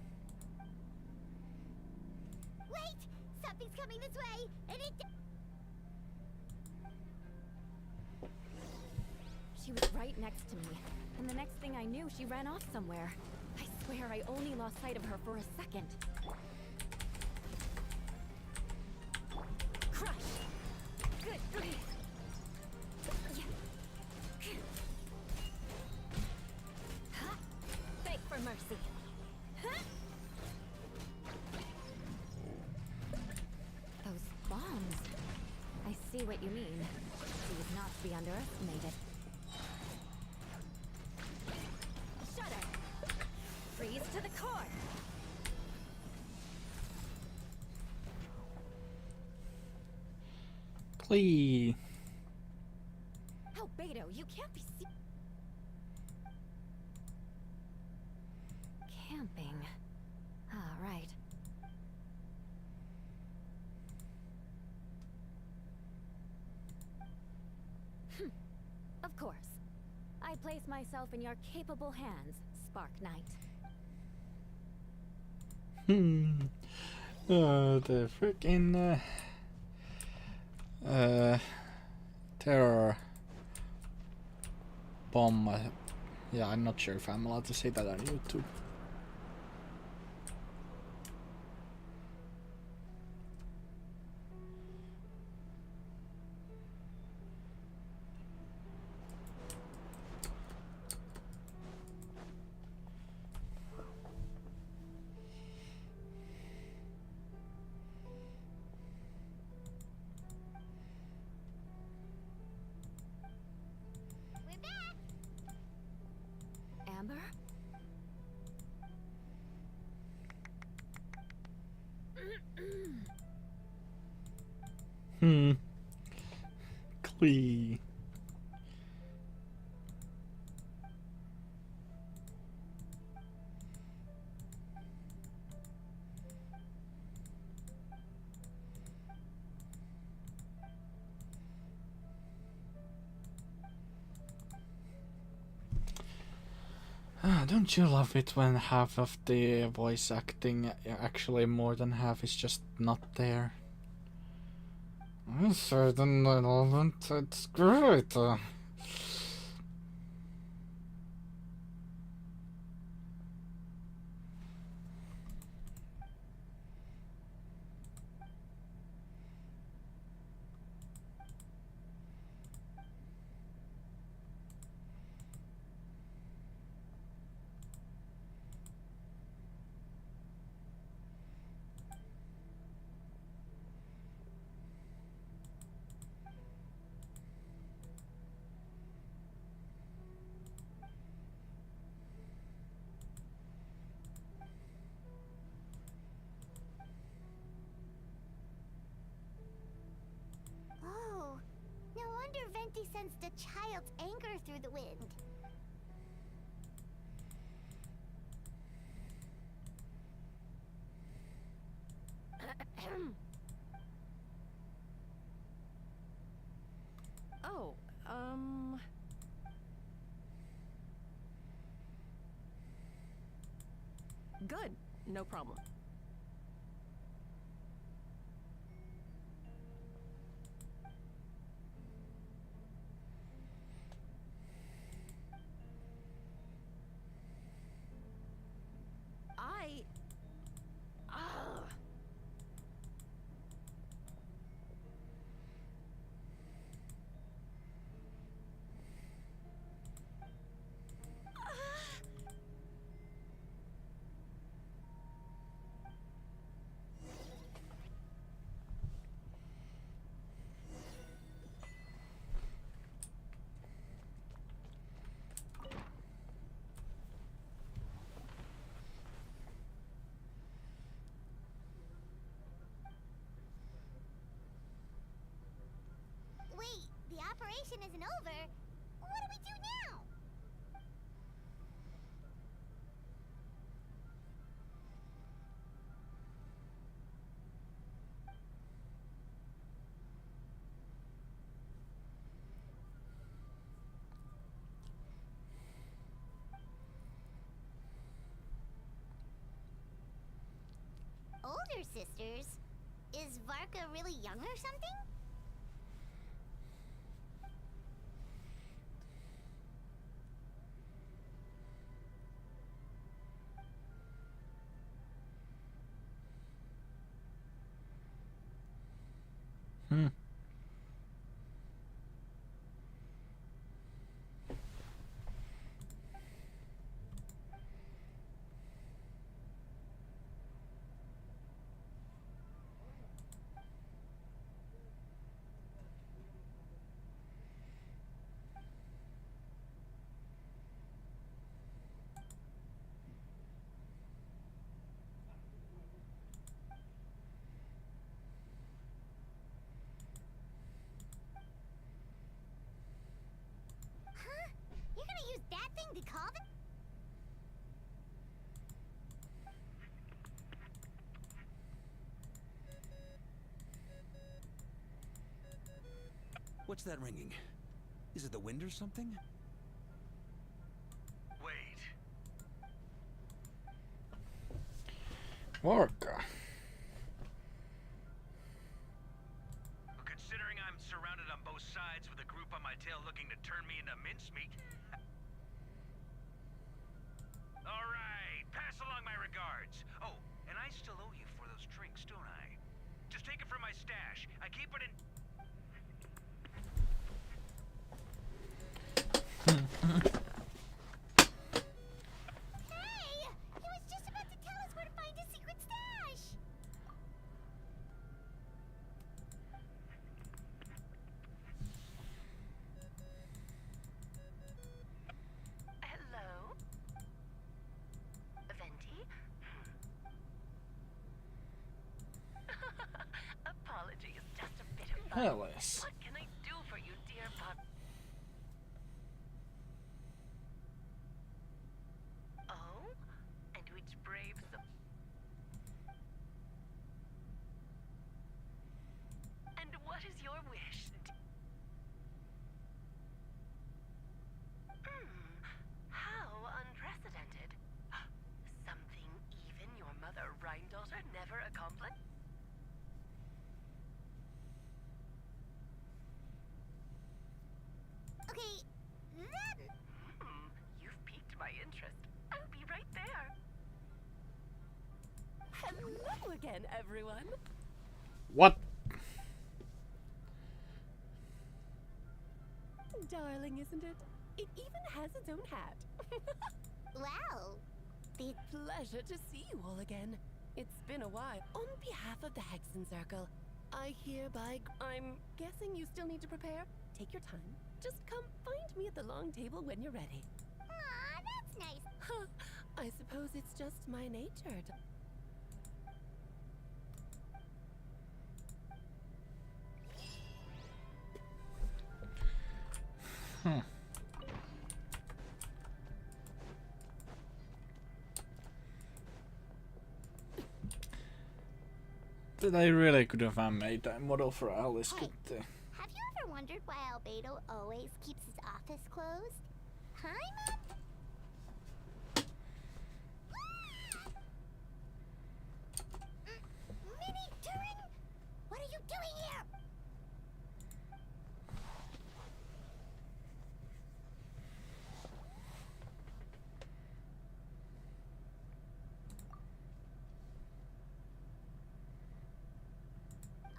Wait! Something's coming this way, and it— She was right next to me, and the next thing I knew, she ran off somewhere. I swear I only lost sight of her for a second. Crush! Good grief! Huh? Beg for mercy. Huh? Those bombs. I see what you mean. She was not to be underestimated. Shudder! Freeze to the core! Clee. Albedo, you can't be camping. Ah, right. Of course. I place myself in your capable hands, Spark Knight. The freaking terror bomb. Yeah, I'm not sure if I'm allowed to say that on YouTube. We're back! Amber? Clee. Don't you love it when half of the voice acting, actually more than half, is just not there? I certainly love it. It's great. Oh, no wonder Venti sensed a child's anger through the wind. Oh, good. No problem. Wait, the operation isn't over. What do we do now? Older sisters? Is Varka really young or something? Hmm. Huh? You're gonna use that thing to call them? What's that ringing? Is it the wind or something? Wait. Varka. Considering I'm surrounded on both sides with a group on my tail looking to turn me into mincemeat. All right, pass along my regards. Oh, and I still owe you for those drinks, don't I? Just take it from my stash. I keep it in... Hey! He was just about to tell us where to find his secret stash! Hello? Venti? Apologies, just a bit of fun. Hellas. What can I do for you, dear bud? Oh? And which brave And what is your wish? How unprecedented. interest, I'll be right there. Hello again, everyone. What? Darling, isn't it? It even has its own hat. Wow. It's pleasure to see you all again. It's been a while. On behalf of the Hexen Circle, I hereby... I'm guessing you still need to prepare? Take your time. Just come find me at the long table when you're ready. Aw, that's nice. Huh. I suppose it's just my nature to... They really could have made that model for Alice, could they? Have you ever wondered why Albedo always keeps his office closed? Huh, man? Mini Turin? What are you doing here?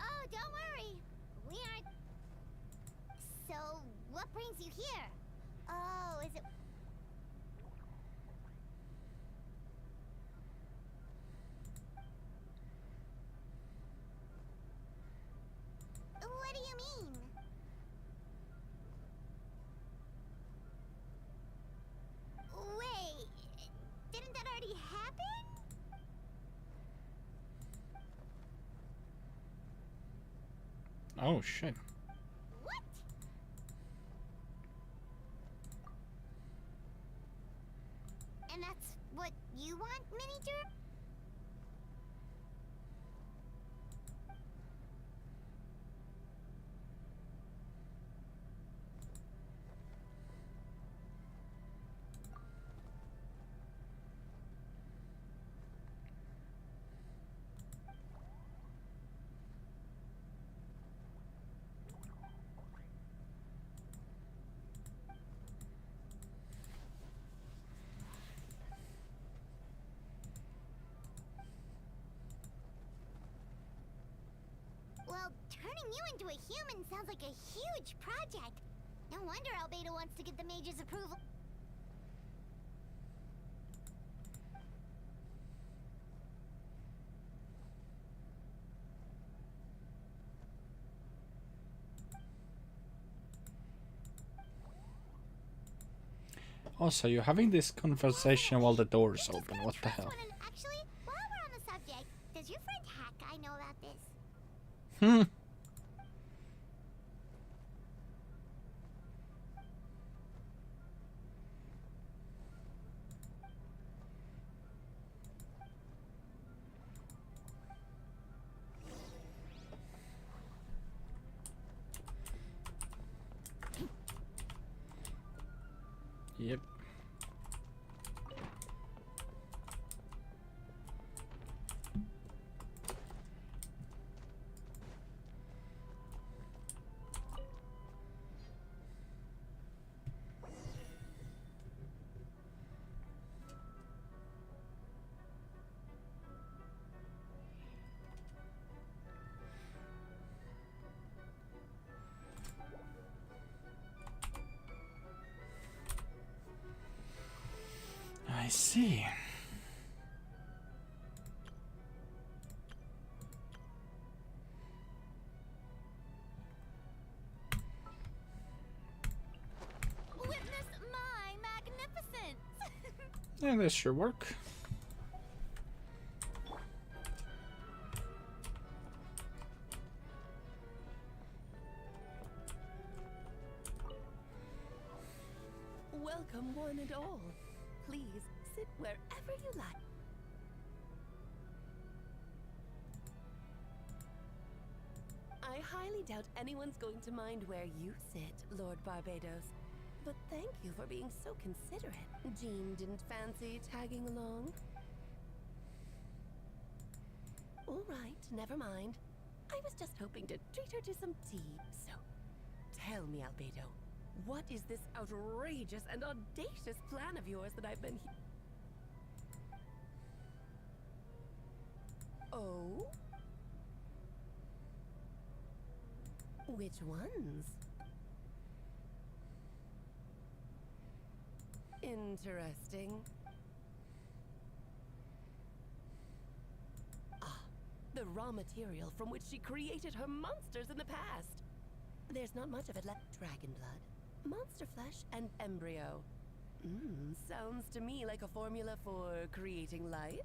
Oh, don't worry. We aren't... So, what brings you here? Oh, is it... What do you mean? Wait, didn't that already happen? Oh shit. What? And that's what you want, Miniature? Well, turning you into a human sounds like a huge project. No wonder Albedo wants to get the mage's approval. Also, you're having this conversation while the door's open. What the hell? Actually, while we're on the subject, does your friend Hack Guy know about this? Hmm. Yep. I see. Witness my magnificence! Yeah, this should work. Welcome one and all. Please sit wherever you like. I highly doubt anyone's going to mind where you sit, Lord Barbados. But thank you for being so considerate. Jean didn't fancy tagging along. All right, never mind. I was just hoping to treat her to some tea. So, tell me, Albedo, What is this outrageous and audacious plan of yours that I've been Oh? Which ones? Interesting. Ah, the raw material from which she created her monsters in the past. There's not much of it left. Dragon blood, monster flesh, and embryo. Sounds to me like a formula for creating life.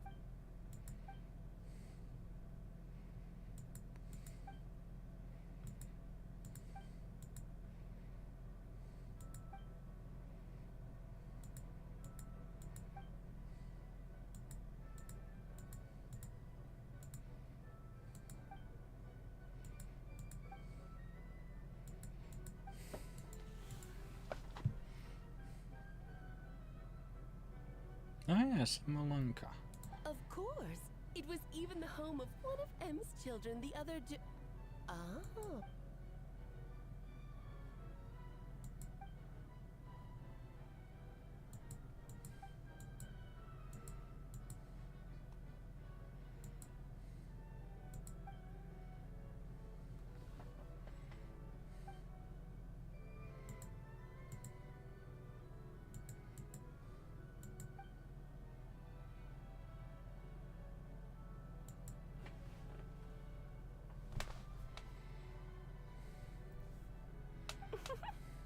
Ah yes, Malunka. Of course. It was even the home of one of M's children, the other Oh.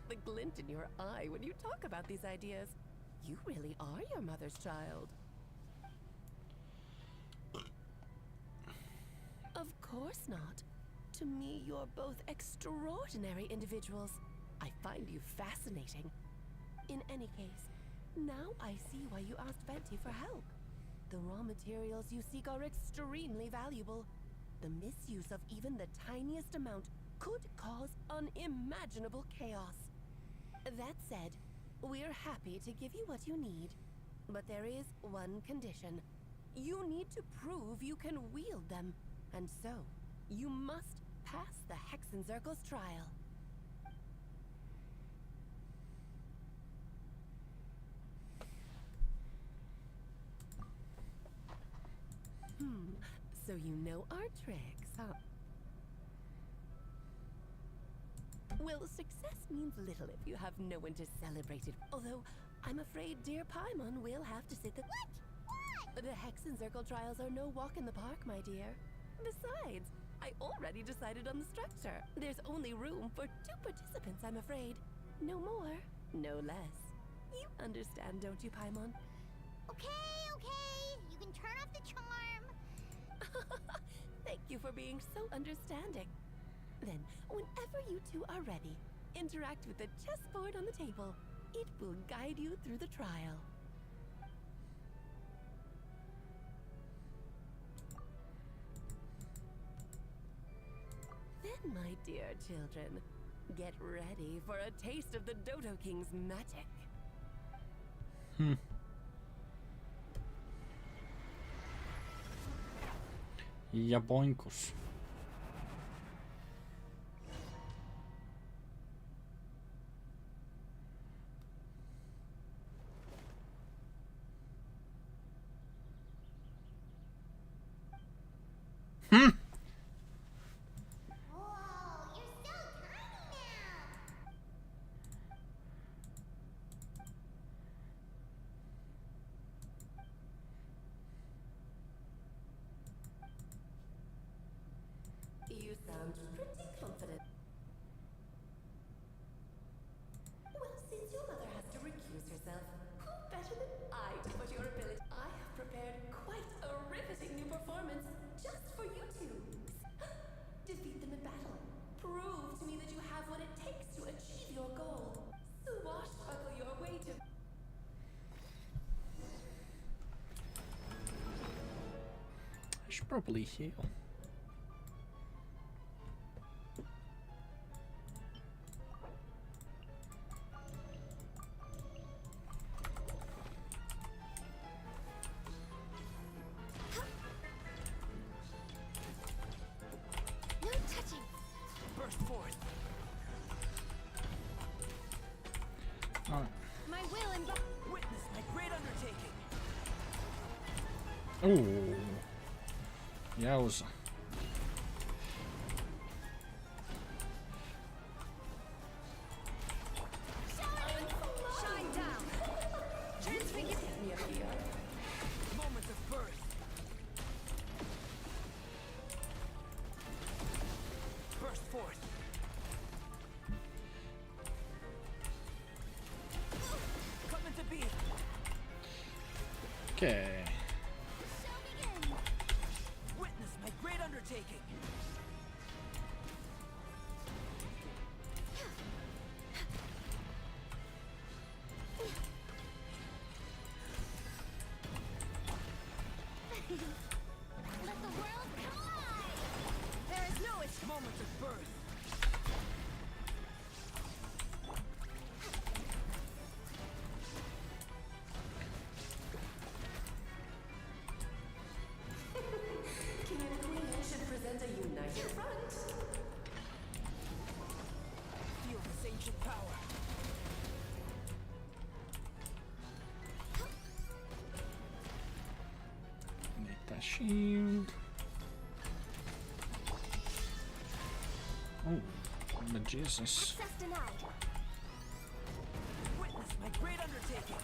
The glint in your eye when you talk about these ideas. You really are your mother's child. Of course not. To me, you're both extraordinary individuals. I find you fascinating. In any case, now I see why you asked Venti for help. The raw materials you seek are extremely valuable. The misuse of even the tiniest amount could cause unimaginable chaos. That said, we're happy to give you what you need. But there is one condition. You need to prove you can wield them. And so, you must pass the Hexenzirkel's trial. So you know our tricks, huh? Well, success means little if you have no one to celebrate it. Although, I'm afraid dear Paimon will have to sit the— What? The Hexenzirkel trials are no walk in the park, my dear. Besides, I already decided on the structure. There's only room for 2 participants, I'm afraid. No more, no less. You understand, don't you, Paimon? Okay, you can turn off the charm. Thank you for being so understanding. Then, whenever you two are ready, interact with the chessboard on the table. It will guide you through the trial. Then, my dear children, get ready for a taste of the Dodo King's magic. Ja boinkus. You sound pretty confident. Well, since your mother has to recuse herself, who better than I to put your ability? I have prepared quite a riveting new performance just for you two. Defeat them in battle. Prove to me that you have what it takes to achieve your goal. Swashbuckle your way to— I should probably heal. No touching. Burst forth. Ooh. Yowza. Shine down. Transfigure. Moment of birth. Burst forth. Come into being. Okay. Witness my great undertaking. Let the world come alive! There is no moment of birth. King and Queen should present a united front. Feel this ancient power. Need that shield. Oh, but Jesus. Access denied. Witness my great undertaking.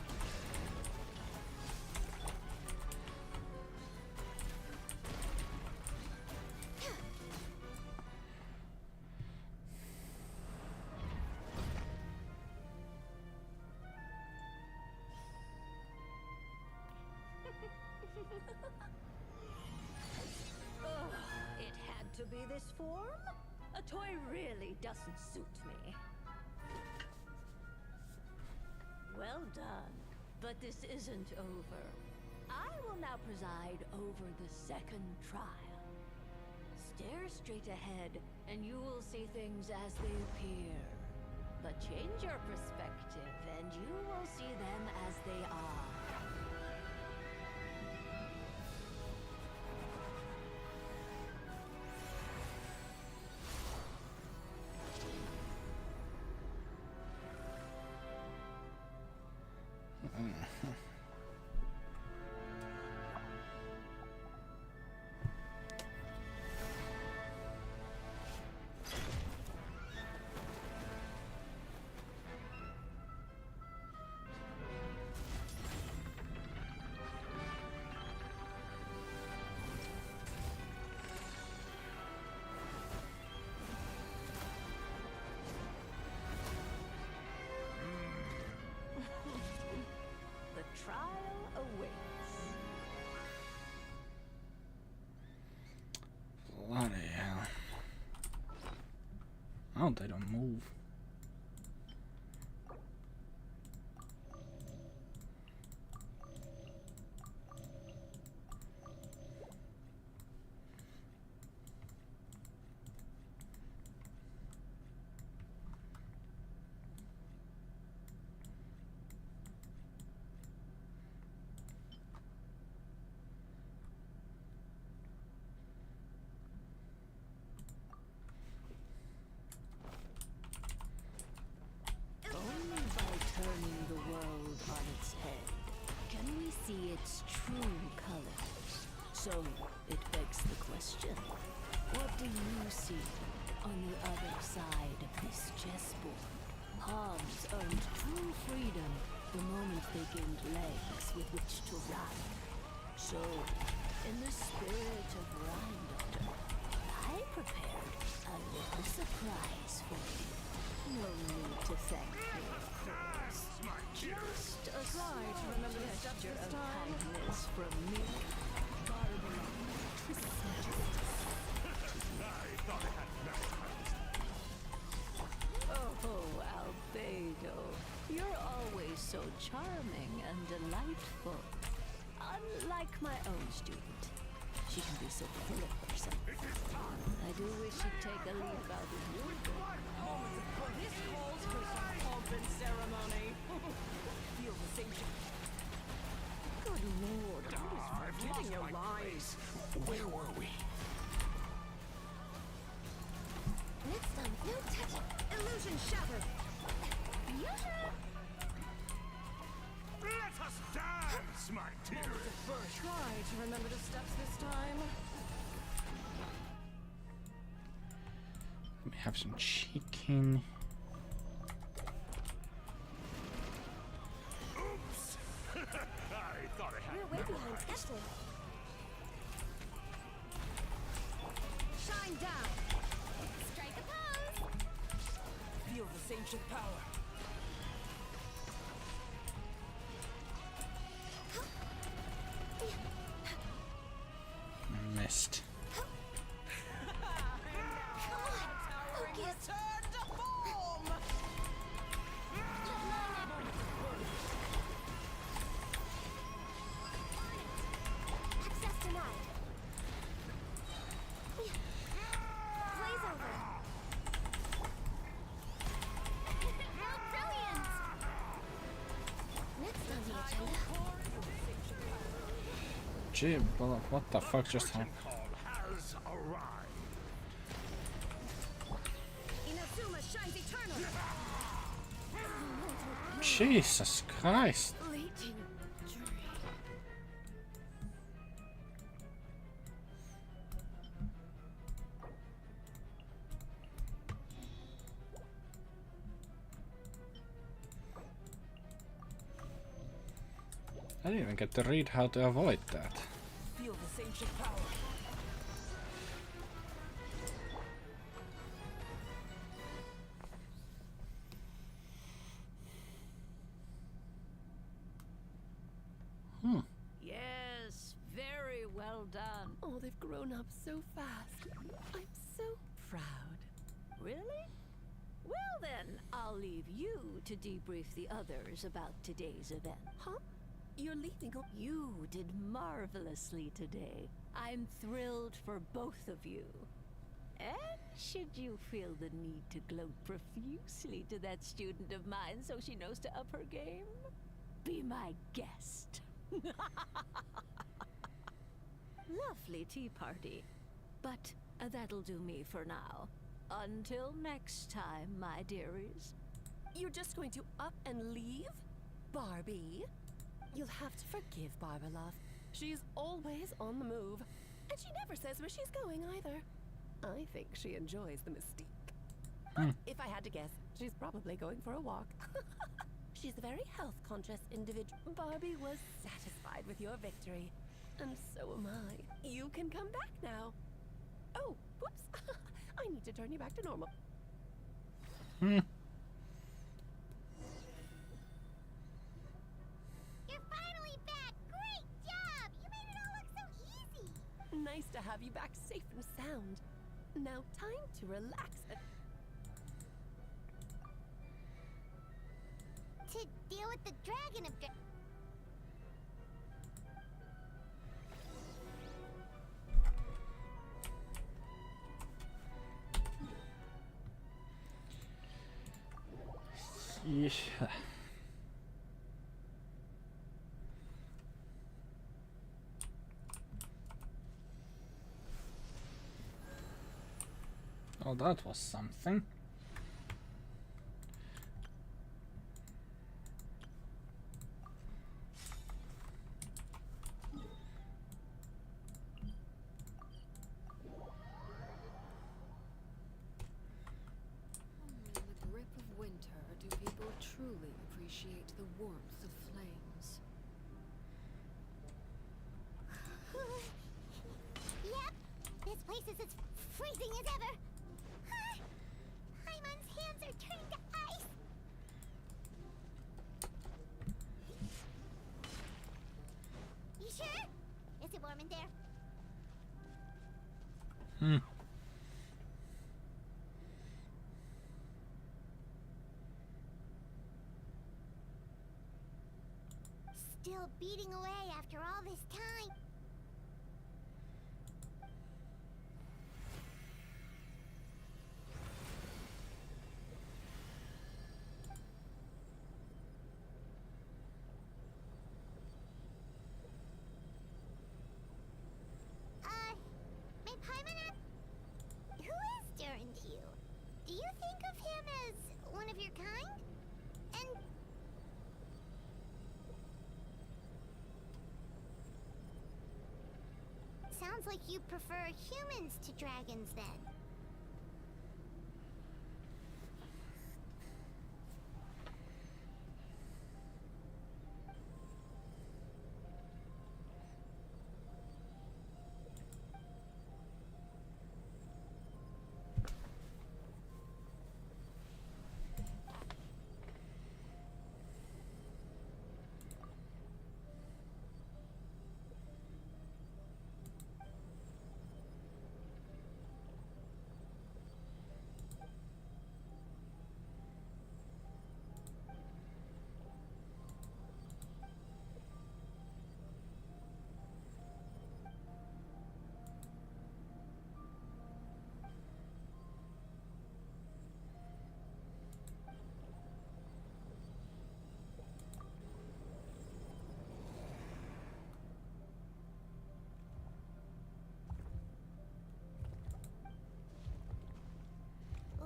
It had to be this form? A toy really doesn't suit me. Well done. But this isn't over. I will now preside over the second trial. Stare straight ahead, and you will see things as they appear. But change your perspective, and you will see them as they are. The trial awaits. Bloody hell. Oh, they don't move. Only by turning the world on its head can we see its true colors. So, it begs the question, what do you see on the other side of this chessboard? Pawns earned true freedom the moment they gained legs with which to run. So, in the spirit of Rhine, I prepared a little surprise for you. No need to thank me, of course. Just a slight gesture of kindness from me. Oh, Albedo, you're always so charming and delightful. Unlike my own student, she can be so full of herself. I do wish she'd take a leaf out of you. This calls for some pomp and ceremony. Feel the same. Good lord, I was forgetting your lines. Where were we? Next time, no touching. Illusion shattered. Let us dance, my dearest. try to remember the steps this time. We have some chicken. Oops! I thought I had We're way behind schedule. Shine down! Strike a pose! Feel this ancient power. I missed. Access denied. Blaze over. How brilliant! Next on the agenda. Gee, what the fuck just happened? has arrived. Inazuma shines eternal! Jesus Christ! Fleeting dream. I didn't even get to read how to avoid that. Feel this ancient power. Yes, very well done. Oh, they've grown up so fast. I'm so proud. Really? Well then, I'll leave you to debrief the others about today's event. Huh? You're leaving? You did marvelously today. I'm thrilled for both of you. And should you feel the need to gloat profusely to that student of mine so she knows to up her game, be my guest. Lovely tea party. But that'll do me for now. Until next time, my dearies. You're just going to up and leave? Barbie? You'll have to forgive Barbara, love. She's always on the move. And she never says where she's going either. I think she enjoys the mystique. But if I had to guess, she's probably going for a walk. She's a very health-conscious individual. Barbie was satisfied with your victory. And so am I. You can come back now. Oh, whoops. I need to turn you back to normal. You're finally back! Great job! You made it all look so easy! Nice to have you back safe and sound. Now time to relax. To deal with the dragon of Yeah. Oh, that was something. Only in the grip of winter do people truly appreciate the warmth of flames. Yep, this place is as freezing as ever. Paimon's hands are turning to ice. You sure? Is it warm in there? Still beating away after all this time. May Paimon ask, who is Durin to you? Do you think of him as one of your kind? And sounds like you prefer humans to dragons then.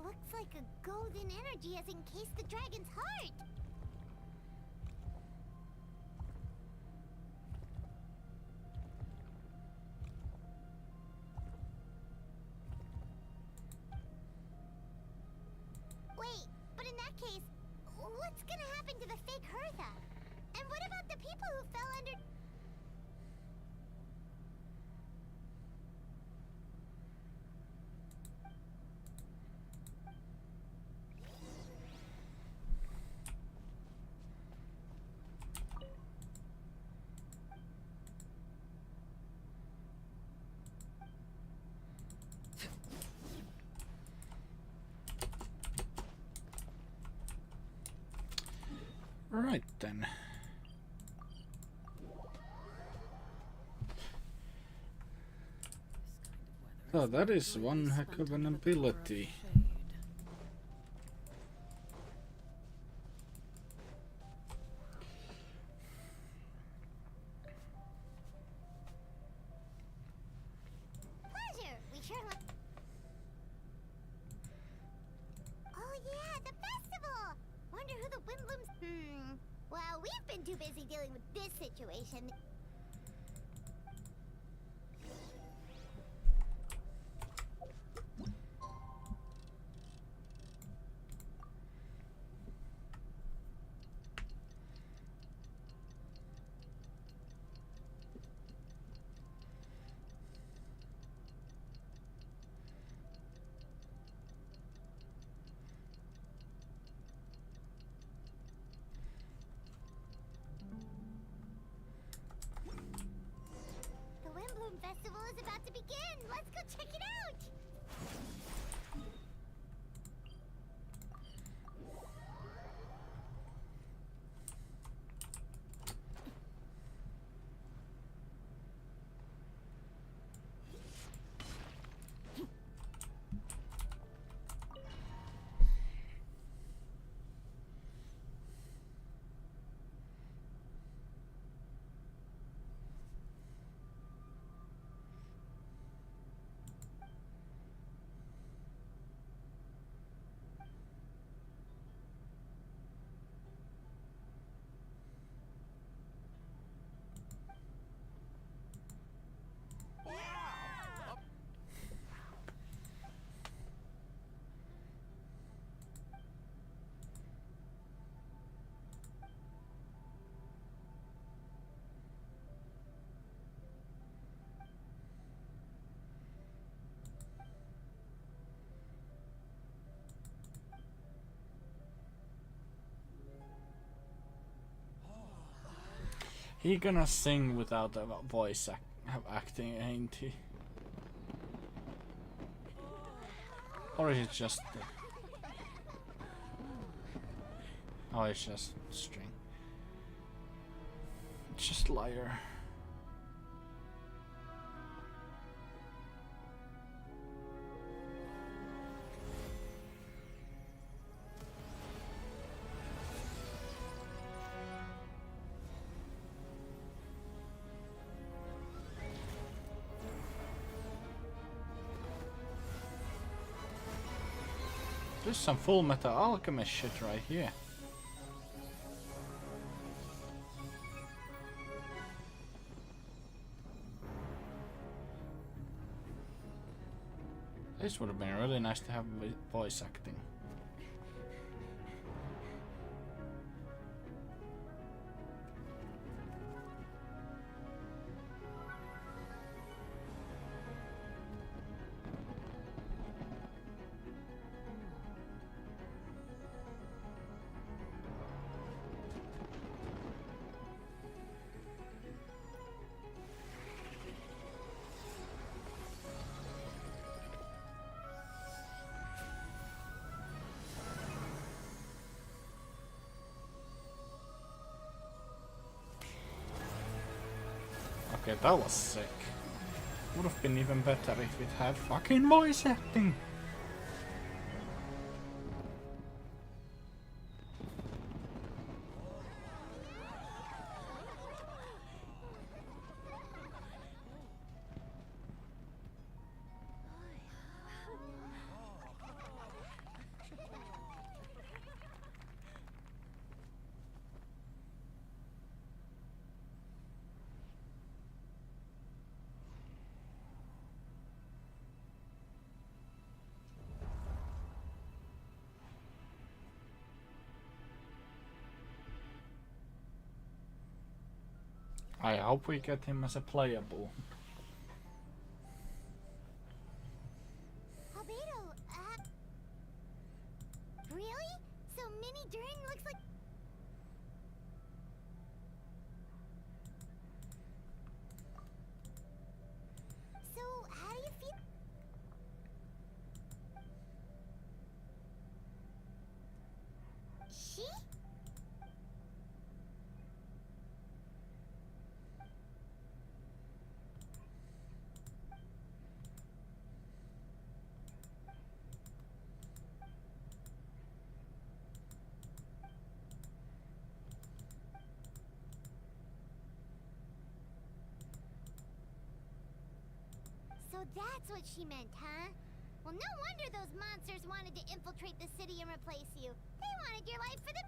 Looks like a golden energy has encased the dragon's heart. Wait, but in that case, what's gonna happen to the fake Hertha? And what about the people who fell under... Right then. So that is one heck of an ability. Pleasure! We sure look... Oh yeah, the festival! Wonder who the Windblooms... Well, we've been too busy dealing with this situation. The Windbloom Festival is about to begin! Let's go check it out! He gonna sing without a voice acting, ain't he? Or is it just... Oh, it's just string. It's just liar. There's some Full Metal Alchemist shit right here. This would have been really nice to have voice acting. Okay, that was sick. Would have been even better if it had fucking voice acting. I hope we get him as a playable. Albedo, really? So Mini Durin looks like... So, how do you feel? She? So that's what she meant, huh? Well, no wonder those monsters wanted to infiltrate the city and replace you. They wanted your life for the...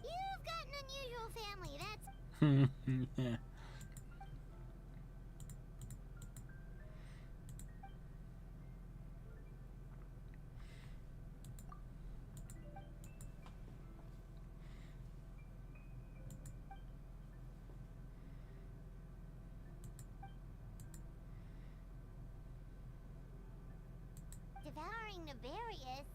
You've got an unusual family, that's... Yeah. Devouring Nefarious?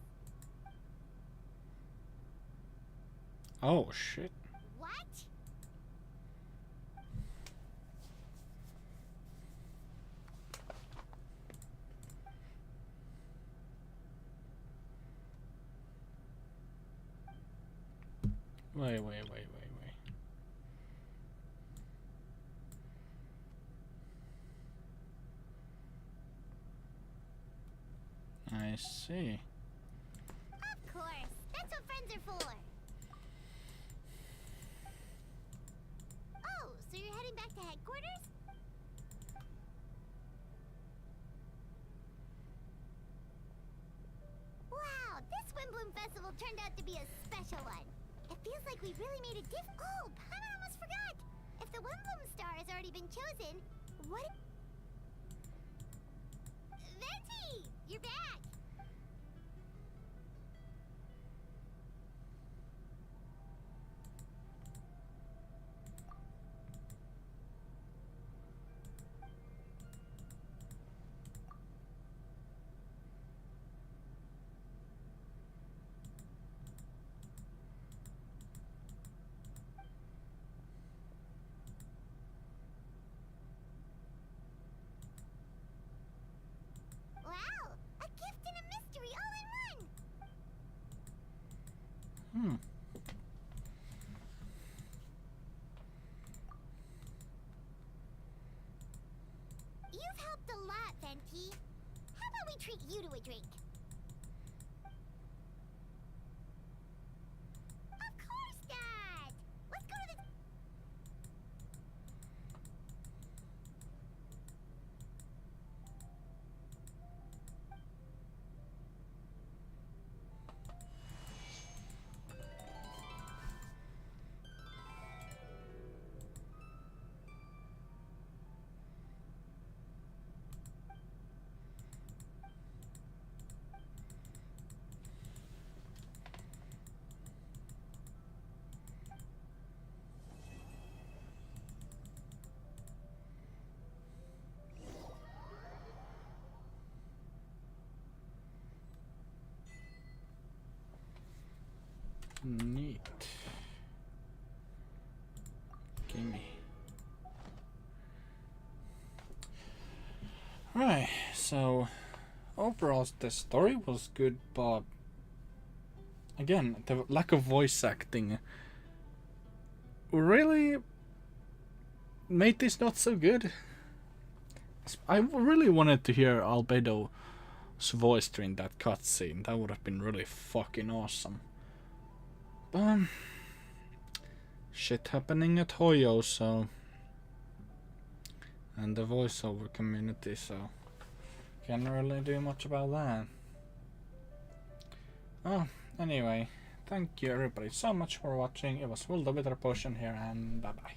Oh shit. What? Wait. I see. Of course. That's what friends are for. Oh, so you're heading back to headquarters? Wow, this Windbloom Festival turned out to be a special one. It feels like we really made a diff- Oh, I almost forgot! If the Windbloom star has already been chosen, what- Venti! You're back! Wow! A gift and a mystery all in one! You've helped a lot, Venti. How about we treat you to a drink? Of course, Dad! Let's go to the... Neat. Gimme. Right, so overall the story was good, but again, the lack of voice acting really made this not so good. I really wanted to hear Albedo's voice during that cutscene. That would have been really fucking awesome. But shit happening at Hoyo, so, and the voiceover community, so can't really do much about that. Oh, anyway, thank you everybody so much for watching. It was Will the Wither Potion here, and bye bye.